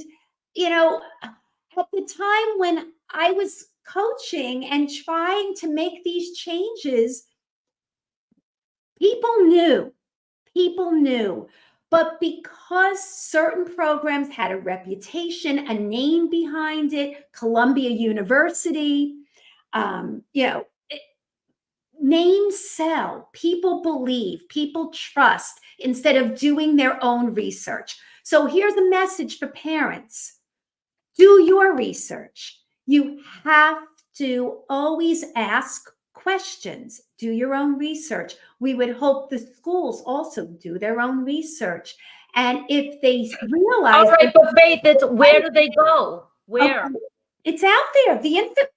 at the time when I was coaching and trying to make these changes, people knew. But because certain programs had a reputation, a name behind it, Columbia University, names sell. People believe, people trust instead of doing their own research. So here's a message for parents. Do your research. You have to always ask questions. Do your own research. We would hope the schools also do their own research. And if they realize— All right, but Faith, where do they go? Where? Okay, it's out there.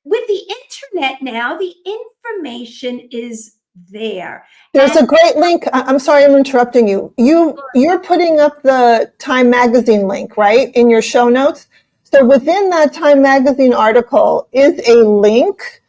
With the internet now, the information is there. There's a great link. I'm sorry, I'm interrupting you. You're putting up the Time Magazine link, right, in your show notes. So within that Time Magazine article is a link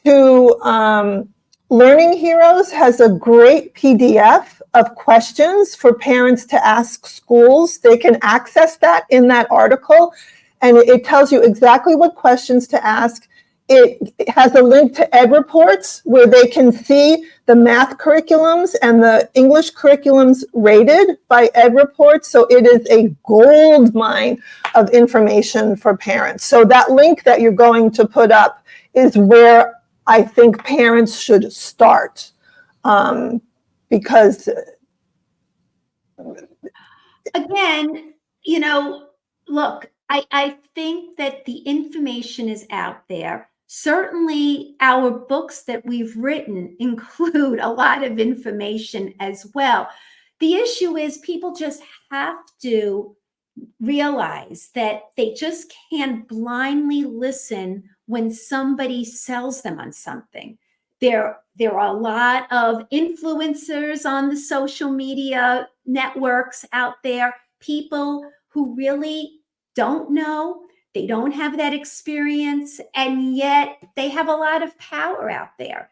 to Learning Heroes has a great PDF of questions for parents to ask schools. They can access that in that article, and it tells you exactly what questions to ask. It has a link to Ed Reports where they can see the math curriculums and the English curriculums rated by Ed Reports. So it is a gold mine of information for parents. So that link that you're going to put up is where I think parents should start, because again, look, I think that the information is out there. Certainly, our books that we've written include a lot of information as well. The issue is people just have to realize that they just can't blindly listen when somebody sells them on something. There are a lot of influencers on the social media networks out there, people who really don't know, they don't have that experience, and yet they have a lot of power out there.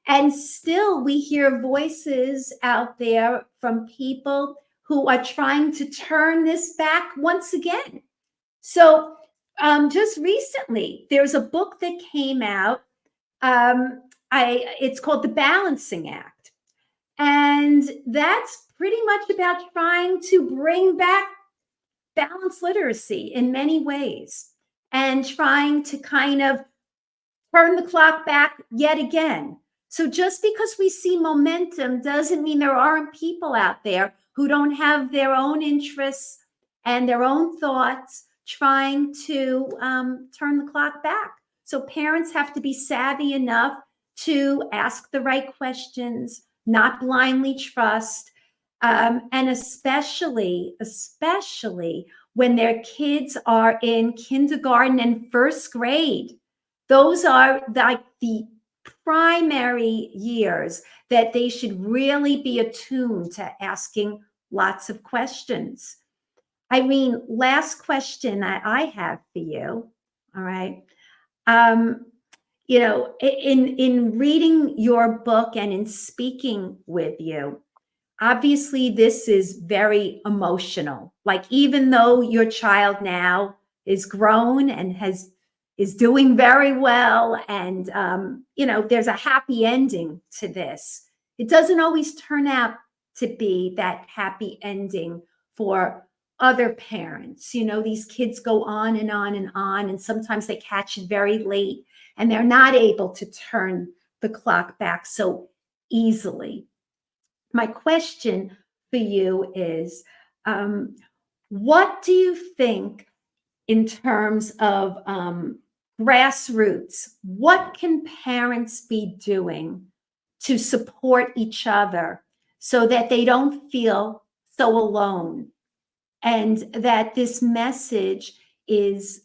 And still, we hear voices out there from people who are trying to turn this back once again. So just recently, there's a book that came out. It's called The Balancing Act. And that's pretty much about trying to bring back balanced literacy in many ways and trying to kind of turn the clock back yet again. So just because we see momentum doesn't mean there aren't people out there who don't have their own interests and their own thoughts trying to turn the clock back. So parents have to be savvy enough to ask the right questions, not blindly trust, and especially when their kids are in kindergarten and first grade. Those are like the primary years that they should really be attuned to asking lots of questions. Irene, last question I have for you. All right. You know, in reading your book and in speaking with you, obviously this is very emotional. Like, even though your child now is grown and is doing very well, and you know, there's a happy ending to this, it doesn't always turn out to be that happy ending for other parents. You know, these kids go on and on and on, and sometimes they catch it very late and they're not able to turn the clock back so easily. My question for you is, what do you think in terms of grassroots? What can parents be doing to support each other so that they don't feel so alone, and that this message is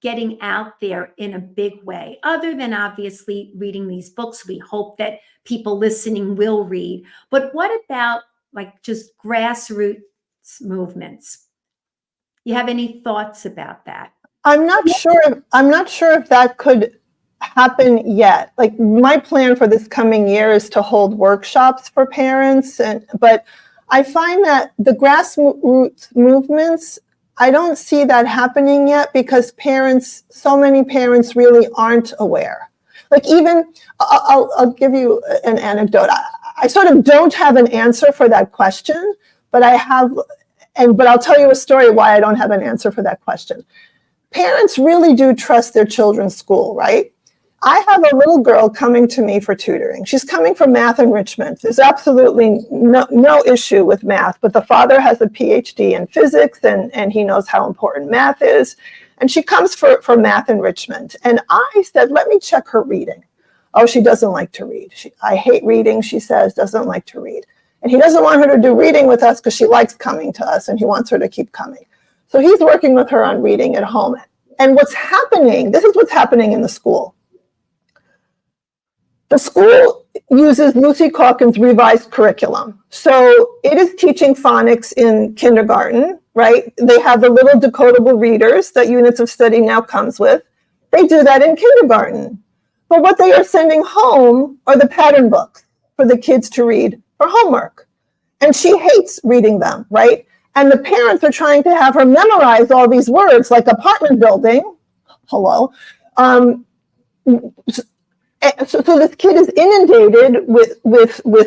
getting out there in a big way, other than obviously reading these books? We hope that people listening will read. But what about like just grassroots movements? You have any thoughts about that? I'm not sure if that could happen yet. Like, my plan for this coming year is to hold workshops for parents, but I find that the grassroots movements, I don't see that happening yet, because so many parents really aren't aware. Like, even, I'll give you an anecdote. I sort of don't have an answer for that question, but but I'll tell you a story why I don't have an answer for that question. Parents really do trust their children's school, right? I have a little girl coming to me for tutoring. She's coming for math enrichment. There's absolutely no issue with math, but the father has a PhD in physics, and he knows how important math is. And she comes for math enrichment. And I said, let me check her reading. Oh, she doesn't like to read. I hate reading, she says, doesn't like to read. And he doesn't want her to do reading with us because she likes coming to us, and he wants her to keep coming. So he's working with her on reading at home. And this is what's happening in the school. The school uses Lucy Calkins' revised curriculum. So it is teaching phonics in kindergarten, right? They have the little decodable readers that Units of Study now comes with. They do that in kindergarten. But what they are sending home are the pattern books for the kids to read for homework. And she hates reading them, right? And the parents are trying to have her memorize all these words, like apartment building. Hello. So this kid is inundated with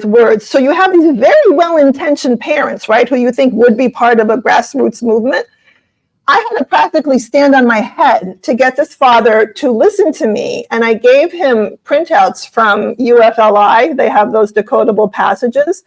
words. So you have these very well-intentioned parents, right, who you think would be part of a grassroots movement. I had to practically stand on my head to get this father to listen to me. And I gave him printouts from UFLI. They have those decodable passages.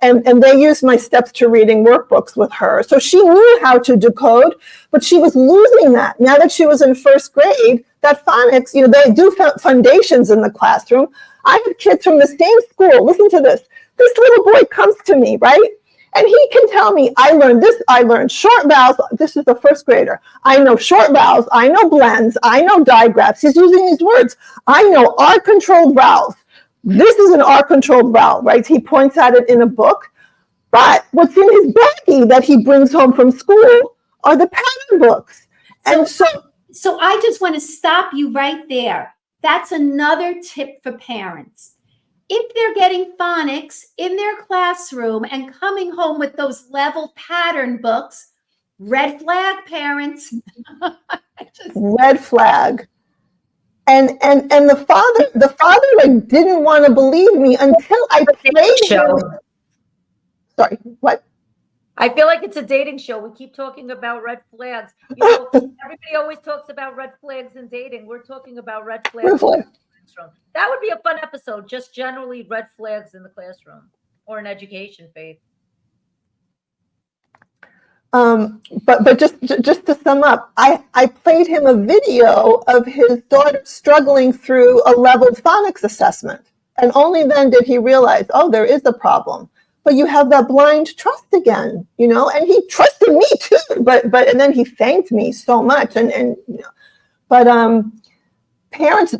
And they used my Steps to Reading workbooks with her. So she knew how to decode, but she was losing that. Now that she was in first grade, that phonics, they do foundations in the classroom. I have kids from the same school. Listen to this. This little boy comes to me, right? And he can tell me, I learned this, I learned short vowels. This is the first grader. I know short vowels, I know blends, I know digraphs. He's using these words. I know R-controlled vowels. This is an R-controlled vowel, right? He points at it in a book. But what's in his baggie that he brings home from school are the pattern books. And so I just want to stop you right there. That's another tip for parents. If they're getting phonics in their classroom and coming home with those level pattern books, red flag, parents. Red flag. And the father like didn't want to believe me until I played him. Sorry, what? I feel like it's a dating show. We keep talking about red flags. Everybody always talks about red flags in dating. We're talking about red flags. That would be a fun episode, just generally red flags in the classroom or in education, Faith. But just to sum up, I played him a video of his daughter struggling through a leveled phonics assessment. And only then did he realize, oh, there is a problem. But you have that blind trust again, and he trusted me too. But and then he thanked me so much. But parents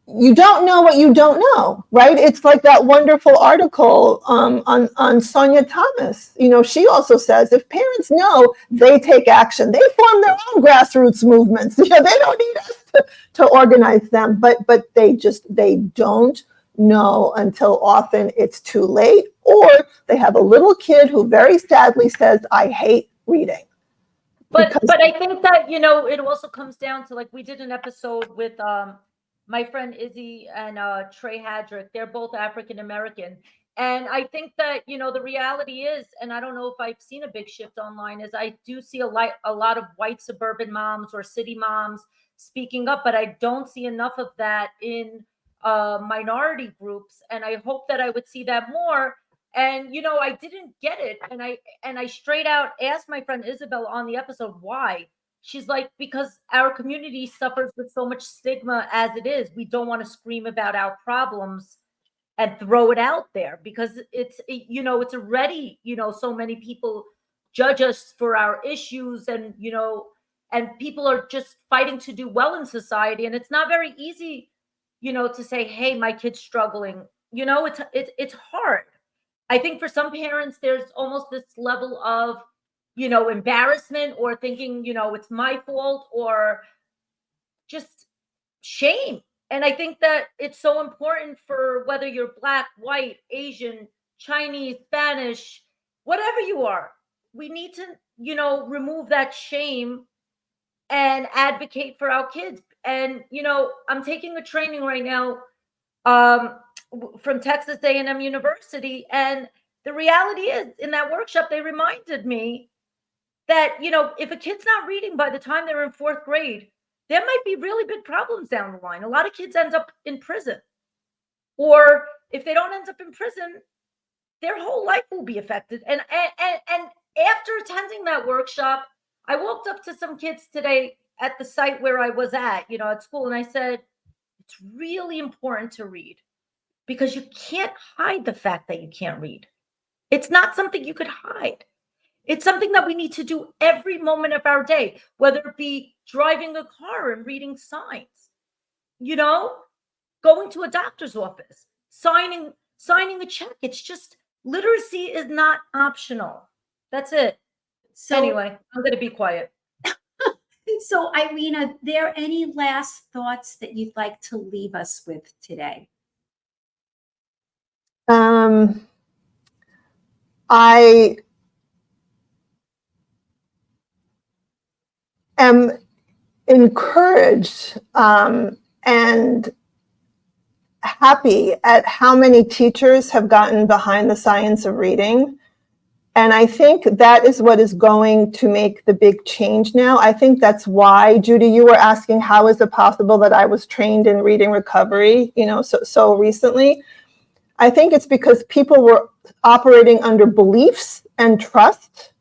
you don't know what you don't know, right? It's like that wonderful article on Sonya Thomas. She also says if parents know, they take action. They form their own grassroots movements. They don't need us to organize them, but they don't know until often it's too late, or they have a little kid who very sadly says, I hate reading. But I think that, it also comes down to, like, we did an episode with my friend Izzy and Trey Hadrick. They're both African American. And I think that, the reality is, and I don't know if I've seen a big shift online, is I do see a lot of white suburban moms or city moms speaking up, but I don't see enough of that in minority groups. And I hope that I would see that more. And I didn't get it, and I straight out asked my friend Isabel on the episode why. She's like, because our community suffers with so much stigma as it is. We don't want to scream about our problems and throw it out there because it's already, so many people judge us for our issues, and and people are just fighting to do well in society, and it's not very easy, to say, hey, my kid's struggling. It's hard. I think for some parents, there's almost this level of, embarrassment or thinking, it's my fault, or just shame. And I think that it's so important for whether you're Black, white, Asian, Chinese, Spanish, whatever you are, we need to, remove that shame and advocate for our kids. And, I'm taking a training right now from Texas A&M University. And the reality is, in that workshop, they reminded me that, if a kid's not reading by the time they're in 4th grade, there might be really big problems down the line. A lot of kids end up in prison. Or if they don't end up in prison, their whole life will be affected. And after attending that workshop, I walked up to some kids today at the site where I was at school, and I said, it's really important to read, because you can't hide the fact that you can't read. It's not something you could hide. It's something that we need to do every moment of our day, whether it be driving a car and reading signs, going to a doctor's office, signing a check. It's just, literacy is not optional. That's it. So anyway, I'm going to be quiet. So Irene, are there any last thoughts that you'd like to leave us with today? I am encouraged and happy at how many teachers have gotten behind the science of reading. And I think that is what is going to make the big change now. I think that's why, Judy, you were asking, how is it possible that I was trained in reading recovery, so recently? I think it's because people were operating under beliefs and trust,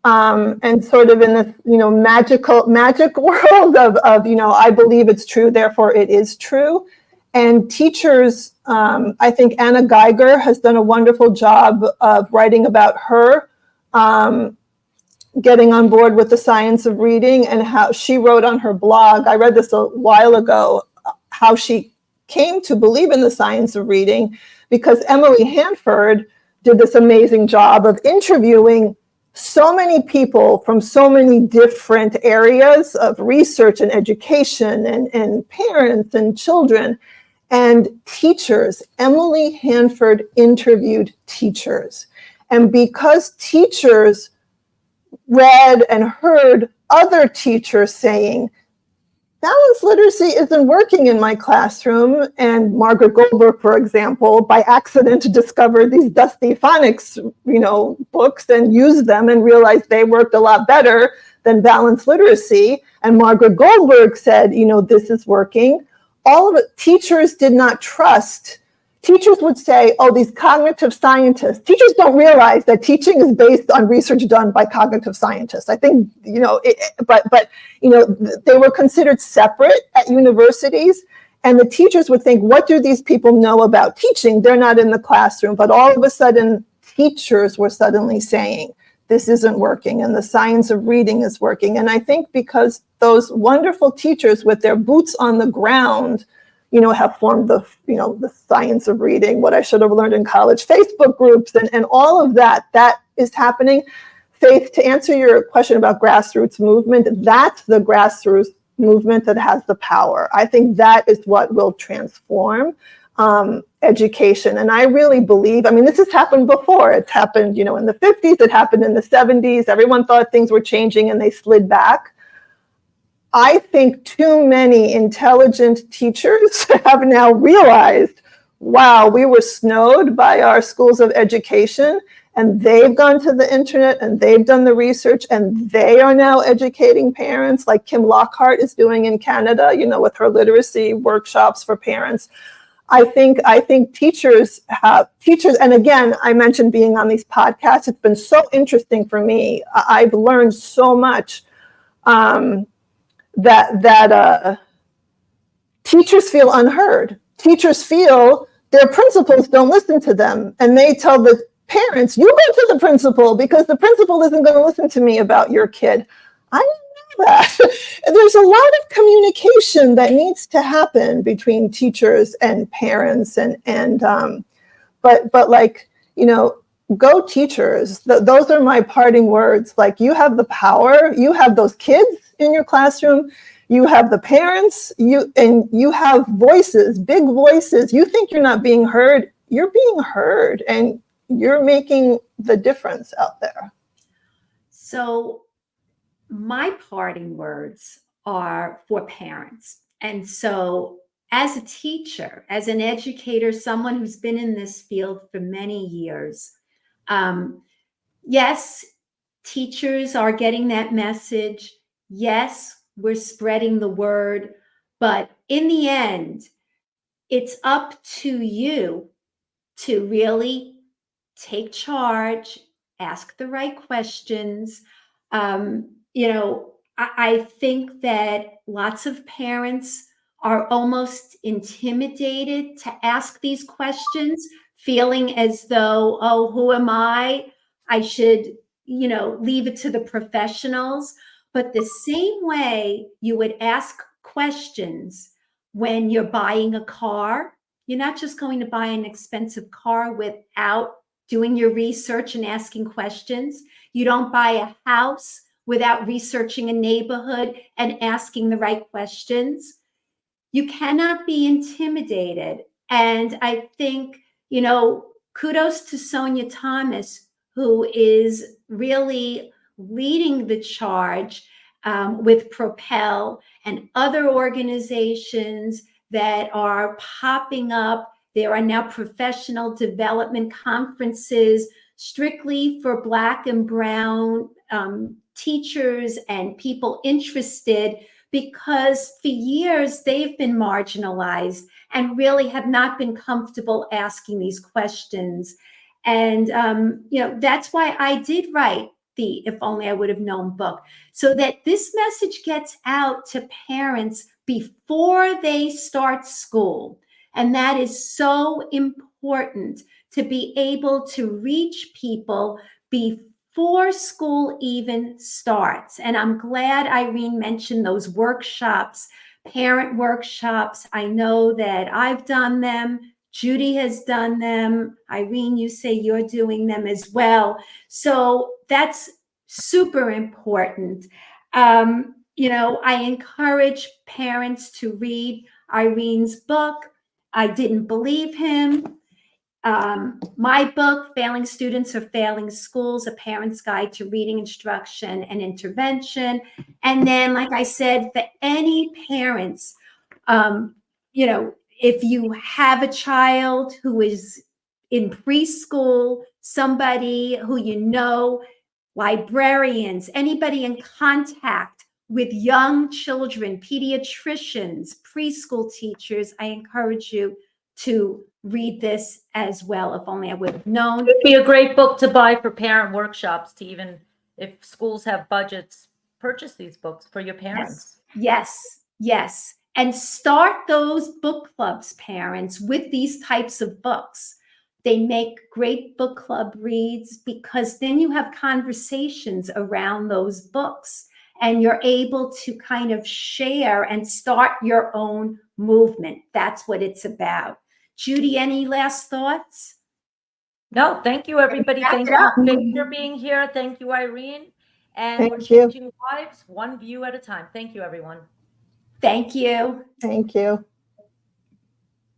and sort of in this, magic world of I believe it's true, therefore it is true. And teachers, I think Anna Geiger has done a wonderful job of writing about her getting on board with the science of reading, and how she wrote on her blog, I read this a while ago, how she came to believe in the science of reading, because Emily Hanford did this amazing job of interviewing so many people from so many different areas of research and education and parents and children and teachers. Emily Hanford interviewed teachers. And because teachers read and heard other teachers saying, balanced literacy isn't working in my classroom. And Margaret Goldberg, for example, by accident discovered these dusty phonics, books and used them and realized they worked a lot better than balanced literacy. And Margaret Goldberg said, this is working. All of it, teachers did not trust. Teachers would say, oh, these cognitive scientists. Teachers don't realize that teaching is based on research done by cognitive scientists. I think, but they were considered separate at universities. And the teachers would think, what do these people know about teaching? They're not in the classroom. But all of a sudden, teachers were suddenly saying, this isn't working, and the science of reading is working. And I think because those wonderful teachers with their boots on the ground have formed the science of reading, what I should have learned in college, Facebook groups, and all of that is happening. Faith, to answer your question about grassroots movement, that's the grassroots movement that has the power. I think that is what will transform education. And I really believe, this has happened before. It's happened, in the 50s, it happened in the 70s. Everyone thought things were changing and they slid back. I think too many intelligent teachers have now realized, wow, we were snowed by our schools of education, and they've gone to the internet and they've done the research, and they are now educating parents, like Kim Lockhart is doing in Canada, with her literacy workshops for parents. I think teachers, and again, I mentioned being on these podcasts. It's been so interesting for me. I've learned so much. That teachers feel unheard. Teachers feel their principals don't listen to them, and they tell the parents, you go to the principal because the principal isn't going to listen to me about your kid. I didn't know that. There's a lot of communication that needs to happen between teachers and parents, but go teachers. Those are my parting words. Like, you have the power. You have those kids in your classroom. You have the parents. You have voices, big voices. You think you're not being heard. You're being heard, and you're making the difference out there. So my parting words are for parents. And so as a teacher, as an educator, someone who's been in this field for many years, yes, teachers are getting that message. Yes, we're spreading the word. But in the end, it's up to you to really take charge, ask the right questions. I think that lots of parents are almost intimidated to ask these questions, feeling as though, oh, who am I? I should, leave it to the professionals. But the same way you would ask questions when you're buying a car, you're not just going to buy an expensive car without doing your research and asking questions. You don't buy a house without researching a neighborhood and asking the right questions. You cannot be intimidated. And I think, kudos to Sonya Thomas, who is really leading the charge with Propel and other organizations that are popping up. There are now professional development conferences strictly for Black and Brown teachers and people interested, because for years they've been marginalized and really have not been comfortable asking these questions. And, that's why I did write the If Only I Would Have Known book, so that this message gets out to parents before they start school. And that is so important, to be able to reach people before school even starts. And I'm glad Irene mentioned those workshops, parent workshops. I know that I've done them. Judy has done them. Irene, you say you're doing them as well. So that's super important. I encourage parents to read Irene's book, I Didn't Believe Him. My book, Failing Students or Failing Schools, A Parent's Guide to Reading Instruction and Intervention. And then, like I said, for any parents, if you have a child who is in preschool, somebody who librarians, anybody in contact with young children, pediatricians, preschool teachers, I encourage you to read this as well. If only I would have known. It'd be a great book to buy for parent workshops, to even, if schools have budgets, purchase these books for your parents. Yes. And start those book clubs, parents, with these types of books. They make great book club reads, because then you have conversations around those books and you're able to kind of share and start your own movement. That's what it's about. Judy, any last thoughts? No, thank you, everybody. Wrap Thank it you, up. Faith, for being here. Thank you, Irene. And we're Thank you. changing lives one view at a time. Thank you, everyone. Thank you. Thank you.